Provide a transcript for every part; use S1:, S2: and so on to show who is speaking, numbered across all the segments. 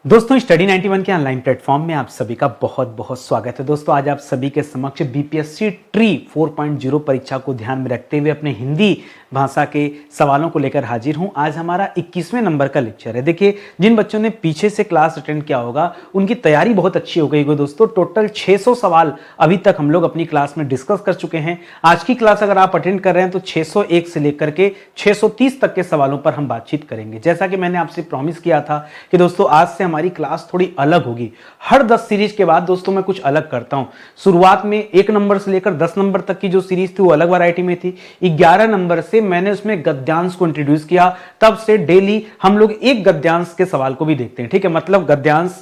S1: दोस्तों स्टडी 91 के online platform में आप सभी का बहुत बहुत स्वागत है। दोस्तों आज आप सभी के समक्ष बीपीएससी ट्री 4.0 परीक्षा को ध्यान में रखते हुए अपने हिंदी भाषा के सवालों को लेकर हाजिर हूं। आज हमारा 21वें नंबर का लेक्चर है। देखिए, जिन बच्चों ने पीछे से क्लास अटेंड किया होगा उनकी तैयारी बहुत अच्छी हो गई होगी। दोस्तों टोटल 600 सवाल अभी तक हम लोग अपनी क्लास में डिस्कस कर चुके हैं। आज की क्लास अगर आप अटेंड कर रहे हैं तो 601 से लेकर के 630 तक के सवालों पर हम बातचीत करेंगे। जैसा कि मैंने आपसे प्रॉमिस किया था कि दोस्तों आज से हमारी क्लास थोड़ी अलग होगी। हर 10 सीरीज के बाद दोस्तों मैं कुछ अलग करता हूं। शुरुआत में 1 नंबर से लेकर 10 नंबर तक की जो सीरीज थी वो अलग वैरायटी में थी। 11 नंबर से मैंने उसमें गद्यांश को इंट्रोड्यूस किया। तब से डेली हम लोग एक गद्यांश के सवाल को भी देखते हैं। ठीक है, मतलब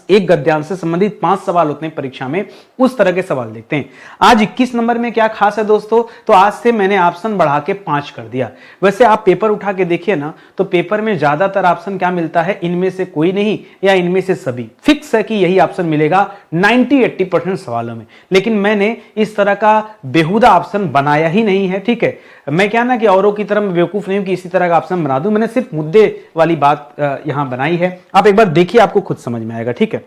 S1: एक गद्यांश से संबंधित 5 सवाल होते हैं परीक्षा में, उस तरह के सवाल देखते हैं। आज 21 नंबर में क्या खास है दोस्तों, तो आज से मैंने ऑप्शन बढ़ा के 5 कर दिया। वैसे आप पेपर उठा के देखिए ना, तो पेपर में ज्यादातर ऑप्शन क्या मिलता है, इनमें से कोई नहीं या इनमें से सभी। फिक्स है कि यही ऑप्शन मिलेगा 90-80% सवालों में। लेकिन मैंने इस तरह का बेहुदा ऑप्शन बनाया ही नहीं है। ठीक है, मैं क्या ना कि औरों की तरह बेवकूफ नहीं हूं कि इसी तरह का ऑप्शन बना दूं। मैंने सिर्फ मुद्दे वाली बात यहां बनाई है। आप एक बार देखिए, आपको खुद समझ में आएगा। ठीक है,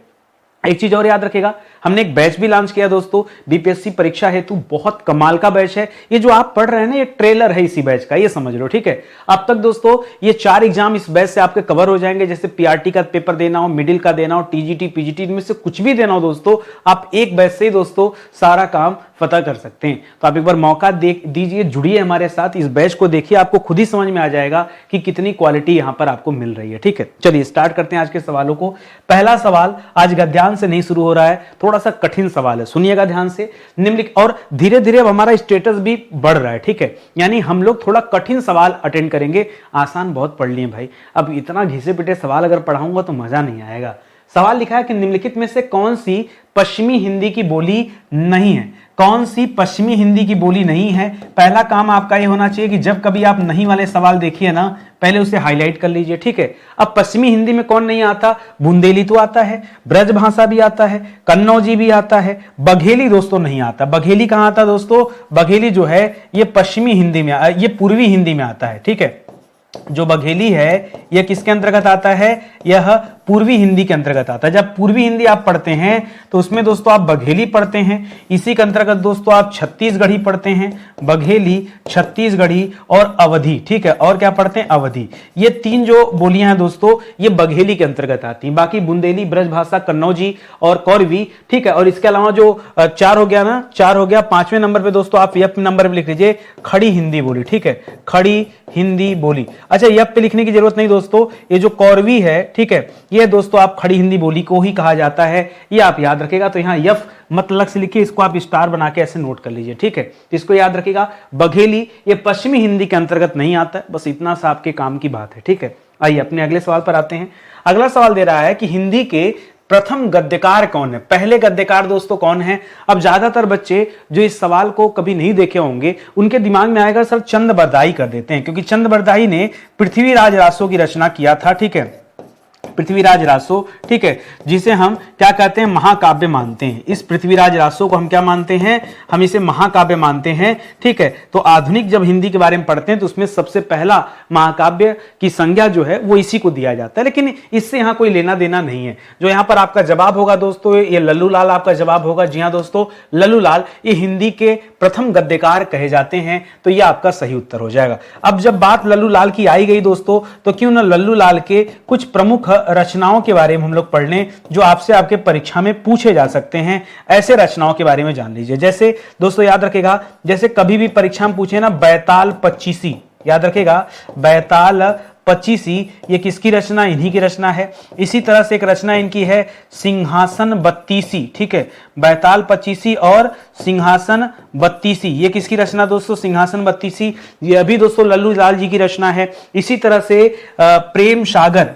S1: एक चीज और याद रखिएगा, हमने एक बैच भी लॉन्च किया दोस्तों बीपीएससी परीक्षा हेतु। बहुत कमाल का बैच है। ये जो आप पढ़ रहे हैं ना, ये ट्रेलर है इसी बैच का, ये समझ लो। ठीक है, अब तक दोस्तों ये 4 एग्जाम इस बैच से आपके कवर हो जाएंगे। जैसे पीआरटी का पेपर देना हो, मिडिल का देना हो, टीजीटी पीजीटी, इनमें से कुछ भी देना हो दोस्तों, आप एक बैच से ही दोस्तों सारा काम पता कर सकते हैं। तो आप एक बार मौका दीजिए, जुड़िए हमारे साथ, इस बैच को देखिए, आपको खुद ही समझ में आ जाएगा कि कितनी क्वालिटी यहां पर आपको मिल रही है। ठीक है, चलिए स्टार्ट करते हैं आज के सवालों को। पहला सवाल आज गद्यांश से नहीं शुरू हो रहा है, थोड़ा सा कठिन सवाल है, सुनिएगा ध्यान से। निम्नलिखित, और धीरे धीरे अब हमारा स्टेटस भी बढ़ रहा है। ठीक है, यानी हम लोग थोड़ा कठिन सवाल अटेंड करेंगे। आसान बहुत पढ़ लिए भाई, अब इतना घिसे पिटे सवाल अगर पढ़ाऊंगा तो मजा नहीं आएगा। सवाल लिखा है कि निम्नलिखित में से कौन सी पश्चिमी हिंदी की बोली नहीं है। कौन सी पश्चिमी हिंदी की बोली नहीं है। पहला काम आपका यह होना चाहिए कि जब कभी आप नहीं वाले सवाल देखिए ना, पहले उसे हाईलाइट कर लीजिए। ठीक है, अब पश्चिमी हिंदी में कौन नहीं आता, बुंदेली तो आता है, ब्रज भाषा भी आता है, कन्नौजी भी आता है, बघेली दोस्तों नहीं आता। बघेली कहां आता दोस्तों, बघेली जो है ये पश्चिमी हिंदी में, ये पूर्वी हिंदी में आता है। ठीक है, जो बघेली है यह किसके अंतर्गत आता है, यह पूर्वी हिंदी के अंतर्गत आता है। जब पूर्वी हिंदी आप पढ़ते हैं तो उसमें दोस्तों आप बघेली पढ़ते हैं। इसी के अंतर्गत दोस्तों आप छत्तीसगढ़ी पढ़ते हैं, बघेली, छत्तीसगढ़ी और अवधी। ठीक है, और क्या पढ़ते हैं, अवधी। ये 3 जो बोलियां हैं दोस्तों, ये बघेली के अंतर्गत आती हैं। बाकी बुंदेली, ब्रजभाषा, कन्नौजी और कौरवी। ठीक है, और इसके अलावा जो 4 हो गया ना, 4 हो गया। 5वें नंबर पे दोस्तों आप यप नंबर पे लिख लीजिए, खड़ी हिंदी बोली। ठीक है, खड़ी हिंदी बोली। अच्छा, यप पे लिखने की जरूरत नहीं दोस्तों, ये जो कौरवी है, ठीक है, ये दोस्तों आप खड़ी हिंदी बोली को ही कहा जाता है, ये आप याद रखेगा। तो यहां यफ मतलब से लिखिए, इसको आप स्टार बना के ऐसे नोट कर लीजिए। ठीक है, तो इसको याद रखिएगा। बघेली ये पश्चिमी हिंदी के अंतर्गत नहीं आता है, बस इतना सा आपके काम की बात है। ठीक है, आइए अपने अगले सवाल पर आते हैं। अगला सवाल दे रहा है कि हिंदी के प्रथम गद्यकार कौन है। पहले गद्यकार दोस्तों कौन है। अब ज्यादातर बच्चे जो इस सवाल को कभी नहीं देखे होंगे उनके दिमाग में आएगा सर चंद बरदाई कर देते हैं, क्योंकि चंद बरदाई ने पृथ्वीराज रासो की रचना किया था। ठीक है, पृथ्वीराज रासो, ठीक है, जिसे हम क्या कहते हैं, महाकाव्य मानते हैं। इस पृथ्वीराज रासो को हम क्या मानते हैं, हम इसे महाकाव्य मानते हैं। ठीक है, तो आधुनिक जब हिंदी के बारे में पढ़ते हैं तो उसमें सबसे पहला महाकाव्य की संज्ञा जो है वो इसी को दिया जाता है। लेकिन इससे यहां कोई लेना देना नहीं है। जो यहां पर आपका जवाब होगा दोस्तों, ये लल्लू लाल आपका जवाब होगा। जी हां दोस्तों, लल्लू लाल ये हिंदी के प्रथम गद्यकार कहे जाते हैं, तो ये आपका सही उत्तर हो जाएगा। अब जब बात लल्लू लाल की आई गई दोस्तों, तो क्यों ना लल्लू लाल के कुछ प्रमुख रचनाओं के बारे में हम लोग पढ़ लें, जो आपसे आपके परीक्षा में पूछे जा सकते हैं। ऐसे रचनाओं के बारे में जान लीजिए। जैसे दोस्तों याद रखेगा, जैसे कभी भी परीक्षा में पूछे ना, बैताल पच्चीसी, याद रखेगा, बैताल पच्चीसी, ये किसकी रचना, इन्हीं की रचना है। इसी तरह से एक रचना इनकी है सिंहासन बत्तीसी। ठीक है, बैताल पच्चीसी और सिंहासन बत्तीसी, ये किसकी रचना दोस्तों, सिंहासन बत्तीसी, ये भी दोस्तों लल्लू लाल जी की रचना है। इसी तरह से प्रेम सागर,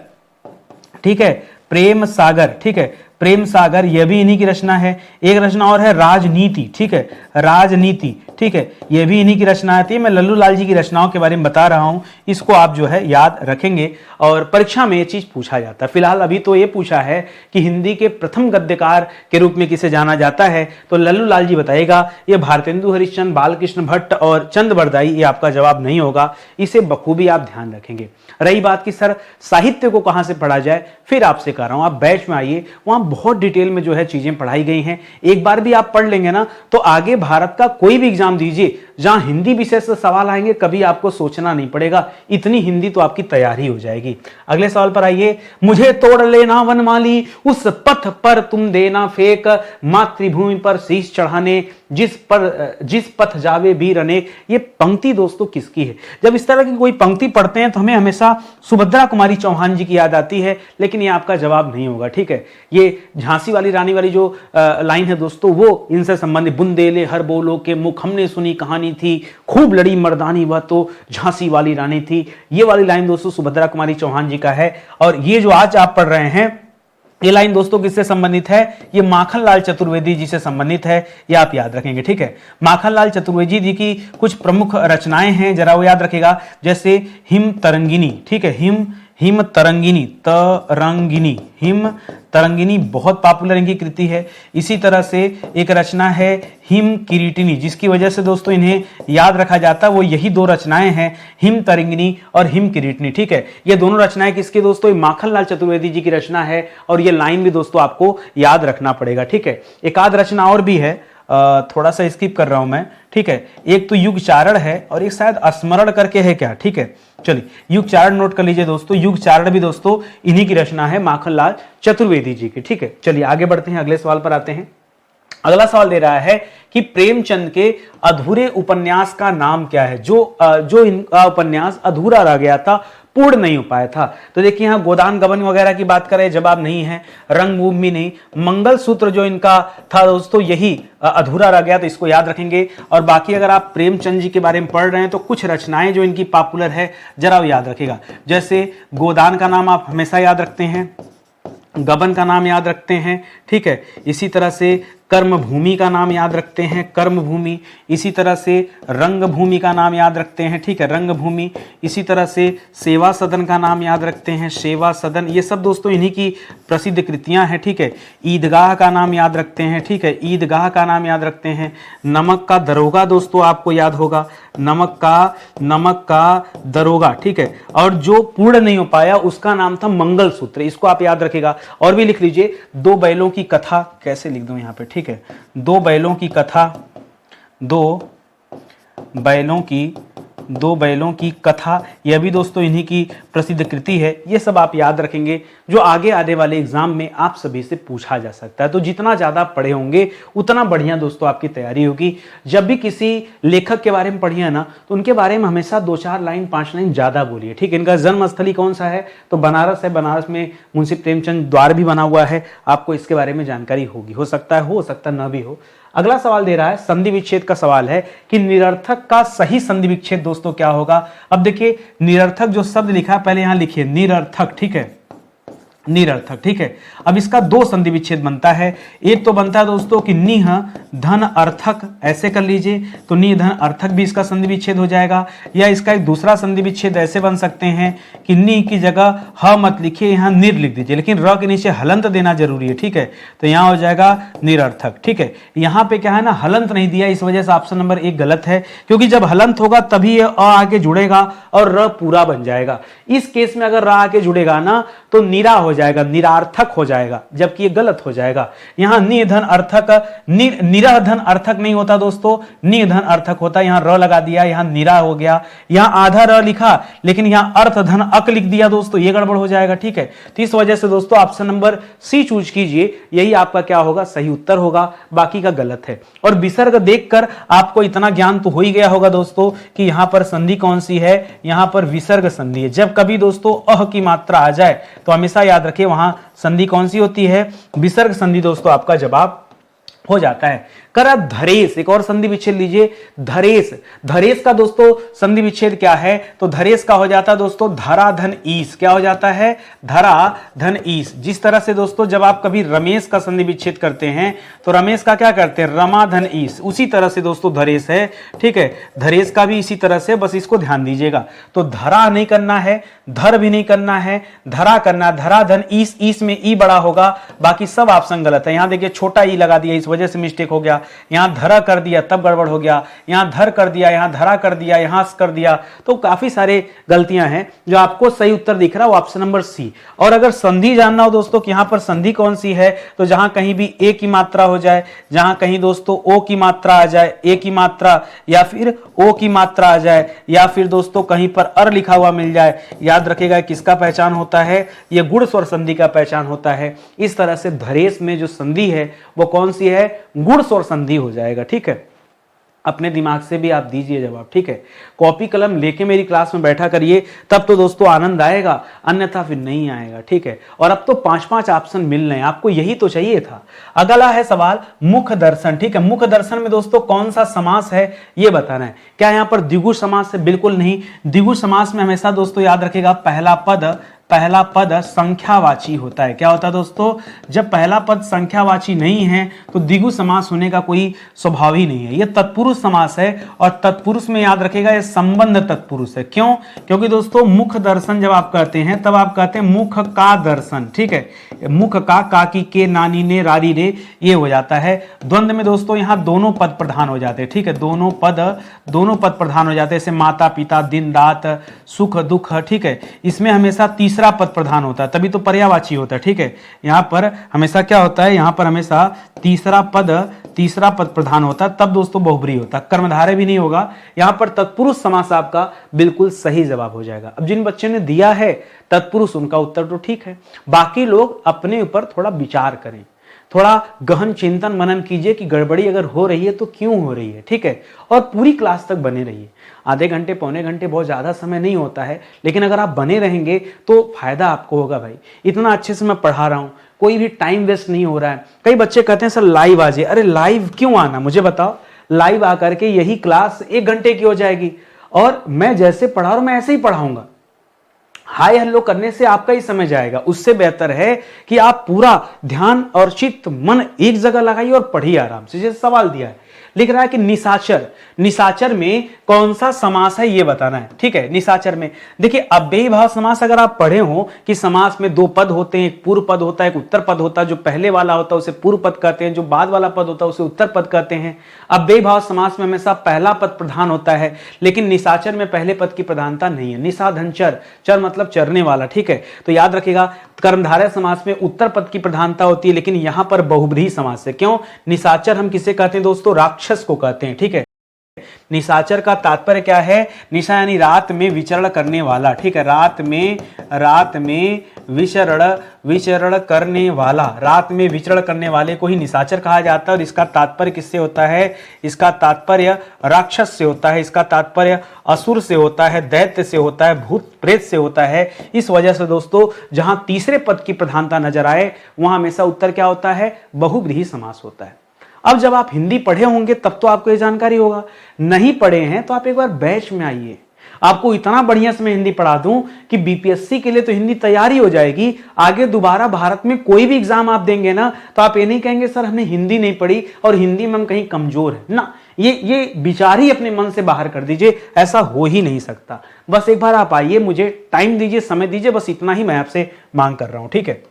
S1: ठीक है, प्रेम सागर, ठीक है, प्रेम सागर, यह भी इन्हीं की रचना है। एक रचना और है राजनीति। ठीक है, राजनीति, ठीक है, ये भी इन्हीं की रचना आती है। मैं लल्लू लाल जी की रचनाओं के बारे में बता रहा हूं, इसको आप जो है याद रखेंगे और परीक्षा में ये चीज पूछा जाता है। फिलहाल अभी तो ये पूछा है कि हिंदी के प्रथम गद्यकार के रूप में किसे जाना जाता है, तो लल्लू लाल जी बताइएगा। ये भारतेंदु हरिश्चंद्र, बालकृष्ण भट्ट और चंद बरदाई, ये आपका जवाब नहीं होगा। इसे बखूबी आप ध्यान रखेंगे। रही बात कि सर साहित्य को कहां से पढ़ा जाए, फिर आपसे कह रहा हूं आप बैच में आइए, वहां बहुत डिटेल में जो है चीजें पढ़ाई गई हैं। एक बार भी आप पढ़ लेंगे ना तो आगे भारत का कोई भी एग्जाम दीजिए जहां हिंदी विषय से सवाल आएंगे, कभी आपको सोचना नहीं पड़ेगा, इतनी हिंदी तो आपकी तैयारी हो जाएगी। अगले सवाल पर आइए। मुझे तोड़ लेना वनमाली, उस पथ पर तुम देना फेंक, मातृभूमि पर शीश चढ़ाने, जिस पथ जावे वीर अनेक। ये पंक्ति दोस्तों किसकी है? जब इस तरह की कोई पंक्ति पढ़ते हैं तो हमें हमेशा सुभद्रा कुमारी चौहान जी की याद आती है, लेकिन ये आपका जवाब नहीं होगा। ठीक है, ये झांसी वाली रानी वाली जो लाइन है दोस्तों, वो इनसे संबंधित। बुंदेले हर बोलो के मुख, हमने सुनी कहानी थी, खूब लड़ी मर्दानी वह तो झांसी वाली रानी थी। ये वाली लाइन दोस्तों सुभद्रा कुमारी चौहान जी का है। और ये जो आज आप पढ़ रहे हैं, ये लाइन दोस्तों किससे संबंधित है? ये माखनलाल चतुर्वेदी जी से संबंधित है, ये आप याद रखेंगे। ठीक है, माखनलाल चतुर्वेदी जी की कुछ प्रमुख रचनाएं हैं, जरा वो याद रखेगा। जैसे हिम तरंगिनी, ठीक है, हिम तरंगिनी, हिम तरंगिनी बहुत पॉपुलर इनकी कृति है। इसी तरह से एक रचना है हिम किरीटिनी, जिसकी वजह से दोस्तों इन्हें याद रखा जाता है। वो यही दो रचनाएं हैं, हिम तरंगिनी और हिम किरीटिनी। ठीक है, ये दोनों रचनाएं किसकी दोस्तों? माखनलाल चतुर्वेदी जी की रचना है। और ये लाइन भी दोस्तों आपको याद रखना पड़ेगा। ठीक है, एक आध रचना और भी है, थोड़ा सा स्किप कर रहा हूं मैं। ठीक है, एक तो युगचारण है और एक शायद स्मरण करके है क्या। ठीक है, चलिए युगचारण नोट कर लीजिए दोस्तों। युगचारण भी दोस्तों इन्हीं की रचना है, माखनलाल चतुर्वेदी जी की। ठीक है, चलिए आगे बढ़ते हैं, अगले सवाल पर आते हैं। अगला सवाल दे रहा है कि प्रेमचंद के अधूरे उपन्यास का नाम क्या है? जो इनका उपन्यास अधूरा रह गया था, पूर्ण नहीं हो पाया था। तो देखिए यहां गोदान गबन वगैरह की बात करें, जवाब नहीं है। रंगभूमि नहीं, मंगलसूत्र जो इनका था दोस्तों, यही अधूरा रह गया, तो इसको याद रखेंगे। और बाकी अगर आप प्रेमचंद जी के बारे में पढ़ रहे हैं तो कुछ रचनाएं जो इनकी पॉपुलर है, जरा वो याद रखेगा। जैसे गोदान का नाम आप हमेशा याद रखते हैं, गबन का नाम याद रखते हैं। ठीक है, इसी तरह से कर्मभूमि का नाम याद रखते हैं, कर्मभूमि। इसी तरह से रंगभूमि का नाम याद रखते हैं। ठीक है, रंगभूमि। इसी तरह से सेवा सदन का नाम याद रखते हैं, सेवा सदन। ये सब दोस्तों इन्हीं की प्रसिद्ध कृतियां हैं। ठीक है, ईदगाह का नाम याद रखते हैं। ठीक है, ईदगाह का नाम याद रखते हैं। नमक का दरोगा दोस्तों आपको याद होगा, नमक का दरोगा। ठीक है, और जो पूर्ण नहीं हो पाया उसका नाम था मंगलसूत्र, इसको आप याद रखेगा। और भी लिख लीजिए, दो बैलों की कथा, कैसे लिख दूं यहां पे? ठीक है, दो बैलों की कथा, दो बैलों की कथा, यह भी दोस्तों इन्हीं की प्रसिद्ध कृति है। ये सब आप याद रखेंगे, जो आगे आने वाले एग्जाम में आप सभी से पूछा जा सकता है। तो जितना ज्यादा पढ़े होंगे उतना बढ़िया दोस्तों आपकी तैयारी होगी। जब भी किसी लेखक के बारे में पढ़िए ना, तो उनके बारे में हमेशा 2-4 लाइन 5 लाइन ज्यादा बोलिए। ठीक है, इनका जन्मस्थली कौन सा है? तो बनारस है। बनारस में मुंशी प्रेमचंद द्वार भी बना हुआ है, आपको इसके बारे में जानकारी होगी। हो सकता है ना भी हो। अगला सवाल दे रहा है, संधि विच्छेद का सवाल है कि निरर्थक का सही संधि विच्छेद दोस्तों क्या होगा? अब देखिए, निरर्थक जो शब्द लिखा है, पहले यहां लिखिए निरर्थक। ठीक है, निरर्थक। ठीक है, अब इसका 2 संधि विच्छेद बनता है। एक तो बनता है दोस्तों कि निह धन अर्थक, ऐसे कर लीजिए, तो निह धन अर्थक भी इसका संधि विच्छेद हो जाएगा। या इसका एक दूसरा संधि विच्छेद ऐसे बन सकते हैं कि नि की जगह ह मत लिखिए, यहां निर लिख दीजिए, लेकिन र के नीचे हलंत देना जरूरी है। ठीक है, तो यहां हो जाएगा निरर्थक। ठीक है, यहां पे क्या है ना, हलंत नहीं दिया, इस वजह से ऑप्शन नंबर 1 गलत है, क्योंकि जब हलंत होगा तभी ये अ आके जुड़ेगा और र पूरा बन जाएगा। इस केस में अगर र आके जुड़ेगा ना तो निरा हो जाएगा, निरार्थक हो जाएगा, जबकि ये गलत हो जाएगा। यहां निधन अर्थक, निरधन अर्थक नहीं होता दोस्तों, निधन अर्थक होता। यहां र लगा दिया, यहां निरा हो गया। यहां आधा र लिखा लेकिन यहां अर्थ धन अक लिख दिया दोस्तों, ये गड़बड़ हो जाएगा। ठीक है, तो इस वजह से दोस्तों ऑप्शन नंबर सी चूज कीजिए, यही आपका क्या होगा, सही उत्तर होगा, बाकी का गलत है। और विसर्ग देखकर आपको इतना ज्ञान तो हो ही गया होगा दोस्तों कि यहां पर संधि कौन सी है, यहां पर विसर्ग संधि है। जब कभी दोस्तों अह की मात्रा आ जाए तो हमेशा याद रखिए वहां संधि कौन सी होती है, विसर्ग संधि दोस्तों आपका जवाब हो जाता है। करा धरेश, एक और संधि विच्छेद लीजिए, धरेश। धरेश का दोस्तों संधि विच्छेद क्या है, तो धरेश का हो जाता है दोस्तों धरा धन ईस। क्या हो जाता है, धरा धन ईस। जिस तरह से दोस्तों जब आप कभी रमेश का संधि विच्छेद करते हैं तो रमेश का क्या करते हैं, रमा धन ईस, उसी तरह से दोस्तों धरेश है, ठीक है। धरेश का भी इसी तरह से, बस इसको ध्यान दीजिएगा। तो धरा नहीं करना है, धर भी नहीं करना है, धरा करना, धरा धन ईस, ईस में ई बड़ा होगा, बाकी सब ऑप्शन गलत है। यहां देखिए छोटा ई लगा दिया, इस वजह से मिस्टेक हो गया। यहां धरा कर दिया तब गड़बड़ हो गया, यहां धर कर दिया, यहां धरा कर दिया, यहां कर दिया, तो काफी सारे गलतियां हैं। जो आपको सही उत्तर दिख रहा है वो ऑप्शन नंबर सी। और अगर संधि जानना हो दोस्तों कि यहां पर संधि कौन सी है, तो जहां कहीं भी ए की मात्रा हो जाए, जहां कहीं दोस्तों ओ की मात्रा आ जाए, ए की मात्रा या फिर ओ की मात्रा आ जाए, या फिर दोस्तों कहीं पर अर लिखा हुआ मिल जाए, याद रखेगा किसका पहचान होता है, यह गुण स्वर संधि का पहचान होता है। इस तरह से धरेश में जो संधि है वो कौन सी है, गुण स्वर संधि हो जाएगा, ठीक है। अपने दिमाग से भी आप दीजिए जवाब, ठीक है। कॉपी कलम लेके मेरी क्लास में बैठा करिए, तब तो दोस्तों आनंद आएगा, अन्यथा फिर नहीं आएगा, ठीक है। और अब तो 5-5 ऑप्शन मिल रहे हैं, आपको यही तो चाहिए था। अगला है सवाल मुख दर्शन, ठीक है। मुख दर्शन में दोस्तों कौन सा समास है ये बताना है। क्या यहां पर द्विगु समास है, बिल्कुल नहीं। द्विगु समास में हमेशा दोस्तों याद रखेगा पहला पद संख्यावाची होता है। क्या होता है दोस्तों, जब पहला पद संख्यावाची नहीं है तो द्विगु समास होने का कोई स्वभाव ही नहीं है। यह तत्पुरुष समास है, और तत्पुरुष में याद रखेगा यह संबंध तत्पुरुष है। क्यों, क्योंकि दोस्तों मुख दर्शन जब आप कहते हैं तब आप कहते हैं मुख का दर्शन, ठीक है। मुख का की के नानी ने रारी रे ये हो जाता है। द्वंद्व में दोस्तों यहां दोनों पद प्रधान हो जाते हैं, ठीक है। दोनों पद प्रधान हो जाते हैं, जैसे माता पिता, दिन रात, सुख दुख, ठीक है। इसमें हमेशा तीसरा पद प्रधान होता है, तभी तो पर्यायवाची होता है, ठीक है। यहां पर हमेशा क्या होता है, यहां पर हमेशा तीसरा पद प्रधान होता है, तब दोस्तों बहुब्रीहि होता है, कर्मधारय भी नहीं होगा। यहां पर तत्पुरुष समास आपका बिल्कुल सही जवाब हो जाएगा। अब जिन बच्चों ने दिया है तत्पुरुष, उनका उत्तर तो ठीक है। बाकी लोग अपने ऊपर थोड़ा विचार करें, थोड़ा गहन चिंतन मनन कीजिए कि गड़बड़ी अगर हो रही है तो क्यों हो रही है, ठीक है। और पूरी क्लास तक बने रहिए। आधे घंटे पौने घंटे बहुत ज़्यादा समय नहीं होता है, लेकिन अगर आप बने रहेंगे तो फायदा आपको होगा भाई। इतना अच्छे से मैं पढ़ा रहा हूँ, कोई भी टाइम वेस्ट नहीं हो रहा है। कई बच्चे कहते हैं सर लाइव आ जाइए, अरे लाइव क्यों आना, मुझे बताओ। लाइव आकर के यही क्लास 1 घंटे की हो जाएगी, और मैं जैसे पढ़ा रहा हूं मैं ऐसे ही पढ़ाऊंगा। हाय हेलो करने से आपका ही समय जाएगा। उससे बेहतर है कि आप पूरा ध्यान और चित्त मन एक जगह लगाइए और पढ़िए आराम से। जैसे सवाल दिया है, लिख रहा है कि निशाचर, निशाचर में कौन सा समास है ये बताना है, ठीक है। निशाचर में देखिए अव्ययी भाव समास अगर आप पढ़े हो कि समास में 2 पद होते हैं, एक पूर्व पद होता है, एक उत्तर पद होता है। जो पहले वाला होता है उसे पूर्व पद कहते हैं, जो बाद वाला पद होता है उसे उत्तर पद कहते हैं। अव्ययी भाव समास में हमेशा पहला पद प्रधान होता है, लेकिन निशाचर में पहले पद की प्रधानता नहीं है। निषाधन चर, चर मतलब चरने वाला, ठीक है। तो याद रखिएगा कर्मधारय समास में उत्तर पद की प्रधानता होती है, लेकिन यहां पर बहुब्रीहि समास है। क्यों, निशाचर हम किसे कहते हैं दोस्तों, राक्षस को कहते हैं, ठीक है। निशाचर का तात्पर्य क्या है, निशा यानी रात में विचरण करने वाला, ठीक है। रात में विचरण करने वाला, रात में विचरण करने वाले को ही निशाचर कहा जाता है। और इसका तात्पर्य किससे होता है, इसका तात्पर्य राक्षस से होता है, इसका तात्पर्य असुर से होता है, दैत्य से होता है, भूत प्रेत से होता है। इस वजह से दोस्तों जहां तीसरे पद की प्रधानता नजर आए वहां हमेशा उत्तर क्या होता है, बहुब्रीहि समास होता है। अब जब आप हिंदी पढ़े होंगे तब तो आपको ये जानकारी होगा, नहीं पढ़े हैं तो आप एक बार बैच में आइए। आपको इतना बढ़िया से मैं हिंदी पढ़ा दूं कि बीपीएससी के लिए तो हिंदी तैयारी हो जाएगी। आगे दोबारा भारत में कोई भी एग्जाम आप देंगे ना तो आप ये नहीं कहेंगे सर हमने हिंदी नहीं पढ़ी और हिंदी में हम कहीं कमजोर है ना। ये विचार ही अपने मन से बाहर कर दीजिए, ऐसा हो ही नहीं सकता। बस एक बार आप आइए, मुझे टाइम दीजिए, समय दीजिए, बस इतना ही मैं आपसे मांग कर रहा हूं, ठीक है।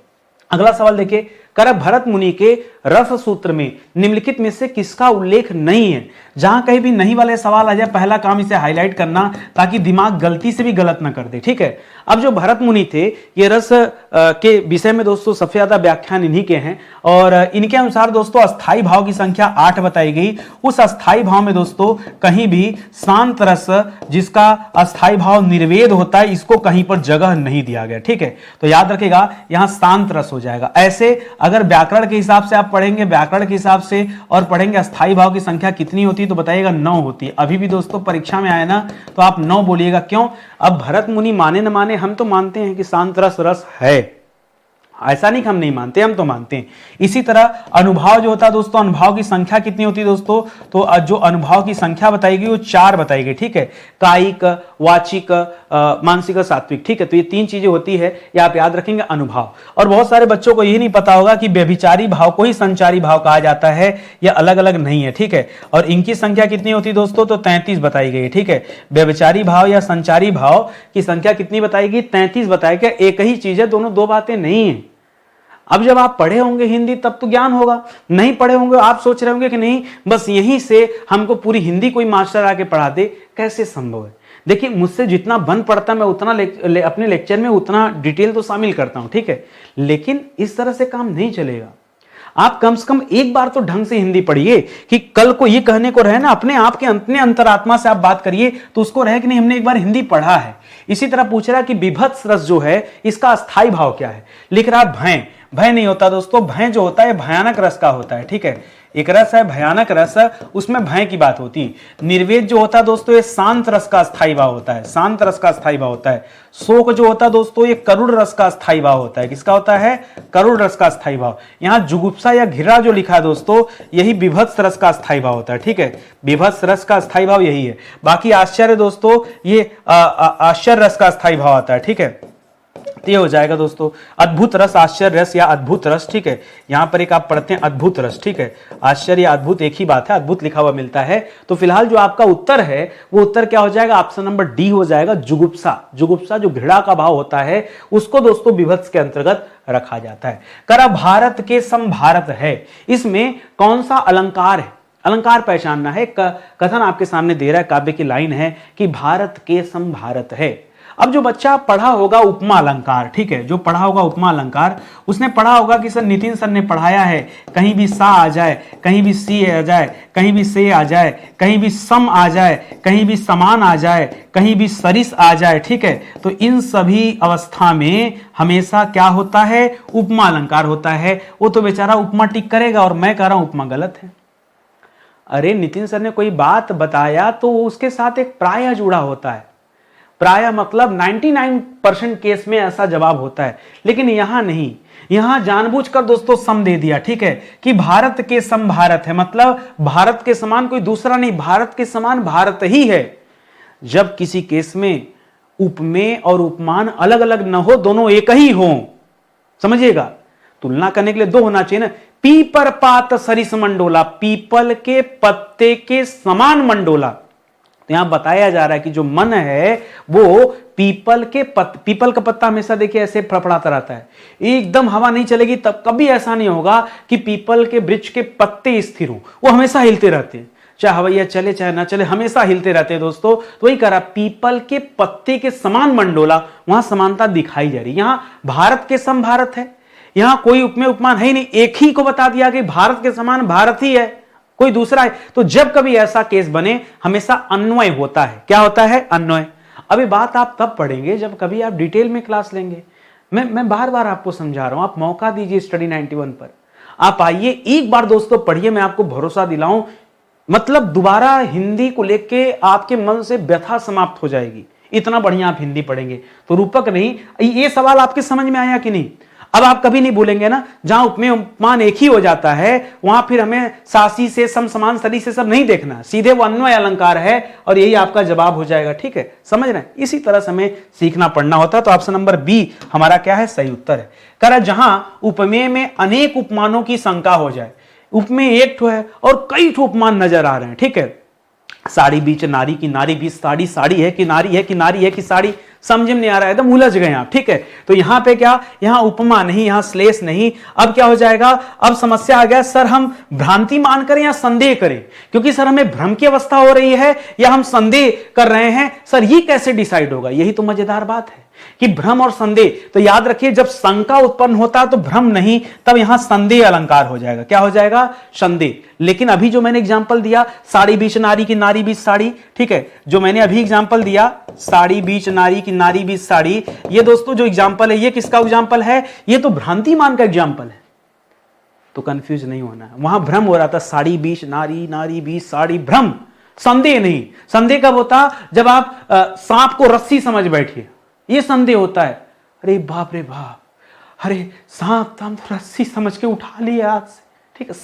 S1: अगला सवाल देखिए, कर भरत मुनि के रस सूत्र में निम्नलिखित में से किसका उल्लेख नहीं है। जहां कहीं भी नहीं वाले सवाल आ जाए, पहला काम इसे हाईलाइट करना ताकि दिमाग गलती से भी गलत ना कर दे, ठीक है। अब जो भरत मुनि थे ये रस के विषय में दोस्तों सबसे ज्यादा व्याख्यान इन्हीं के हैं, और इनके अनुसार दोस्तों अस्थाई भाव की संख्या 8 बताई गई। उस अस्थाई भाव में दोस्तों कहीं भी शांत रस जिसका अस्थाई भाव निर्वेद होता है इसको कहीं पर जगह नहीं दिया गया, ठीक है। तो याद रखेगा यहां शांत रस हो जाएगा। ऐसे अगर व्याकरण के हिसाब से आप पढ़ेंगे, व्याकरण के हिसाब से और पढ़ेंगे अस्थाई भाव की संख्या कितनी होती है तो बताइएगा 9 होती है। अभी भी दोस्तों परीक्षा में आए ना तो आप 9 बोलिएगा। क्यों, अब भरत मुनि माने न माने, हम तो मानते हैं कि शांत रस रस है, ऐसा नहीं कि हम नहीं मानते, हम तो मानते हैं। इसी तरह अनुभाव जो होता है दोस्तों, अनुभाव की संख्या कितनी होती है दोस्तों, तो जो अनुभाव की संख्या बताई गई वो 4 बताई गई, ठीक है। कायिक, वाचिक, मानसिक और सात्विक, ठीक है। तो ये 3 चीजें होती है, ये आप याद रखेंगे अनुभाव। और बहुत सारे बच्चों को ये नहीं पता होगा कि व्यभिचारी भाव को ही संचारी भाव कहा जाता है, यह अलग अलग नहीं है, ठीक है। और इनकी संख्या कितनी होती है दोस्तों, तो 33 बताई गई है, ठीक है। व्यभिचारी भाव या संचारी भाव की संख्या कितनी बताई गई, 33 बताई गई। एक ही चीज है, दोनों दो बातें नहीं है। अब जब आप पढ़े होंगे हिंदी तब तो ज्ञान होगा, नहीं पढ़े होंगे आप सोच रहे होंगे कि नहीं बस यहीं से हमको पूरी हिंदी कोई मास्टर आके पढ़ा दे, कैसे संभव है। देखिए मुझसे जितना बन पड़ता मैं उतना अपने लेक्चर में उतना डिटेल तो शामिल करता हूं, ठीक है, लेकिन इस तरह से काम नहीं चलेगा। आप कम से कम एक बार तो ढंग से हिंदी पढ़िए कि कल को ये कहने को रहे ना, अपने आप के अपने अंतरात्मा से आप बात करिए तो उसको रहे कि नहीं हमने एक बार हिंदी पढ़ा है। इसी तरह पूछ रहा है कि विभत्स रस जो है इसका अस्थाई भाव क्या है, लिख रहा है भय। भय नहीं होता दोस्तों, भय जो होता है भयानक रस का होता है, ठीक है। एक रस है भयानक रस, उसमें भय की बात होती है। निर्वेद जो होता है दोस्तों ये शांत रस का स्थायी भाव होता है, शांत रस का स्थायी भाव होता है। शोक जो होता है दोस्तों ये करुण रस का स्थायी भाव होता है। किसका होता है, करुण रस का स्थायी भाव। यहां जुगुप्सा या घृणा जो लिखा है दोस्तों यही विभत्स रस का स्थायी भाव होता है, ठीक है। विभत्स रस का स्थायी भाव यही है। बाकी आश्चर्य दोस्तों ये आश्चर्य रस का स्थायी भाव आता है, ठीक है। तो ये हो जाएगा दोस्तों अद्भुत रस, आश्चर्य रस या अद्भुत रस, ठीक है। यहां पर एक आप पढ़ते हैं अद्भुत रस, ठीक है। आश्चर्य या अद्भुत एक ही बात है, अद्भुत लिखा हुआ मिलता है। तो फिलहाल जो आपका उत्तर है वो उत्तर क्या हो जाएगा, ऑप्शन नंबर डी हो जाएगा, जुगुप्सा। जुगुप्सा जो घृणा का भाव होता है उसको दोस्तों विभत्स के अंतर्गत रखा जाता है। करा भारत के सम भारत है, इसमें कौन सा अलंकार है, अलंकार पहचानना है। कथन आपके सामने दे रहा है, काव्य की लाइन है कि भारत के सम भारत है। अब जो बच्चा पढ़ा होगा उपमा अलंकार, ठीक है, जो पढ़ा होगा उपमा अलंकार, उसने पढ़ा होगा कि सर नितिन सर ने पढ़ाया है कहीं भी सा आ जाए, कहीं भी सी आ जाए, कहीं भी से आ जाए, कहीं भी सम आ जाए, कहीं भी समान आ जाए, कहीं भी सरिस आ जाए, ठीक है। तो इन सभी अवस्था में हमेशा क्या होता है, उपमा अलंकार होता है। वो तो बेचारा उपमा टिक करेगा और मैं कह रहा हूं उपमा गलत है। अरे नितिन सर ने कोई बात बताया तो उसके साथ एक प्राय जुड़ा होता है। प्राय मतलब 99% केस में ऐसा जवाब होता है, लेकिन यहां नहीं। यहां जानबूझकर दोस्तों सम दे दिया, ठीक है, कि भारत के सम भारत है, मतलब भारत के समान कोई दूसरा नहीं, भारत के समान भारत ही है। जब किसी केस में उपमेय और उपमान अलग अलग न हो, दोनों एक ही हो, समझिएगा, तुलना करने के लिए दो होना चाहिए ना। पीपर पात सरिस मंडोला, पीपल के पत्ते के समान मंडोला। तो यहां बताया जा रहा है कि जो मन है वो पीपल का पत्ता हमेशा देखिए ऐसे फड़फड़ाता रहता है, एकदम हवा नहीं चलेगी तब कभी ऐसा नहीं होगा कि पीपल के वृक्ष के पत्ते स्थिर हो, वो हमेशा हिलते रहते हैं, चाहे हवैया चले चाहे ना चले, हमेशा हिलते रहते हैं दोस्तों। तो वही करा, पीपल के पत्ते के समान मंडोला, वहां समानता दिखाई जा रही। यहां भारत के सम भारत है, यहां कोई उपमेय उपमान है ही नहीं, एक ही को बता दिया कि भारत के समान भारत ही है, कोई दूसरा है। तो जब कभी ऐसा केस बने हमेशा अन्वय होता है। क्या होता है, अन्वय। अभी बात आप तब पढ़ेंगे जब कभी आप डिटेल में क्लास लेंगे। मैं बार बार आपको समझा रहा हूं, आप मौका दीजिए स्टडी 91 पर, आप आइए एक बार दोस्तों पढ़िए, मैं आपको भरोसा दिलाऊं, मतलब दोबारा हिंदी को लेके आपके मन से व्यथा समाप्त हो जाएगी। इतना बढ़िया आप हिंदी पढ़ेंगे। तो रूपक नहीं, ये सवाल आपके समझ में आया कि नहीं। अब आप कभी नहीं भूलेंगे ना, जहां उपमेय उपमान एक ही हो जाता है वहां फिर हमें सासी से सम समान सरी से सब नहीं देखना, सीधे वो अन्वय अलंकार है और यही आपका जवाब हो जाएगा, ठीक है, समझ रहे हैं। इसी तरह से हमें सीखना पढ़ना होता है। तो ऑप्शन नंबर बी हमारा क्या है, सही उत्तर है। कह रहा जहां उपमेय में अनेक उपमानों की शंका हो जाए, उपमेय एक ठो है और कई ठो उपमान नजर आ रहे हैं, ठीक है। साड़ी बीच नारी की, नारी बीच साड़ी, साड़ी है कि नारी है कि नारी है कि साड़ी, समझ में नहीं आ रहा है, एकदम उलझ गए आप, ठीक है। तो यहां पे क्या, यहां उपमा नहीं, यहां श्लेष नहीं। अब क्या हो जाएगा, अब समस्या आ गया, सर हम भ्रांति मान करें या संदेह करें, क्योंकि सर हमें भ्रम की अवस्था हो रही है या हम संदेह कर रहे हैं, सर ये कैसे डिसाइड होगा। यही तो मजेदार बात है कि भ्रम और संदेह। तो याद रखिए जब शंका उत्पन्न होता है तो भ्रम नहीं, तब यहां संदेह अलंकार हो जाएगा। क्या हो जाएगा, संदेह। लेकिन अभी जो मैंने एग्जांपल दिया, साड़ी बीच नारी की, नारी बीच साड़ी, ठीक है, जो मैंने अभी एग्जांपल दिया साड़ी बीच नारी की, नारी बीच साड़ी, ये दोस्तों जो एग्जांपल है ये किसका एग्जांपल है, ये तो भ्रांति मान का एग्जांपल है। तो कंफ्यूज नहीं होना है, वहां भ्रम हो रहा था, साड़ी बीच नारी, नारी बीच साड़ी, भ्रम, संदेह नहीं। संदेह कब होता, जब आप सांप को रस्सी समझ बैठिए, ये संदेह होता है। अरे बाप रे बाप, अरे सांप तो हम तो रस्सी समझ के उठा लिए हाथ से, ठीक है।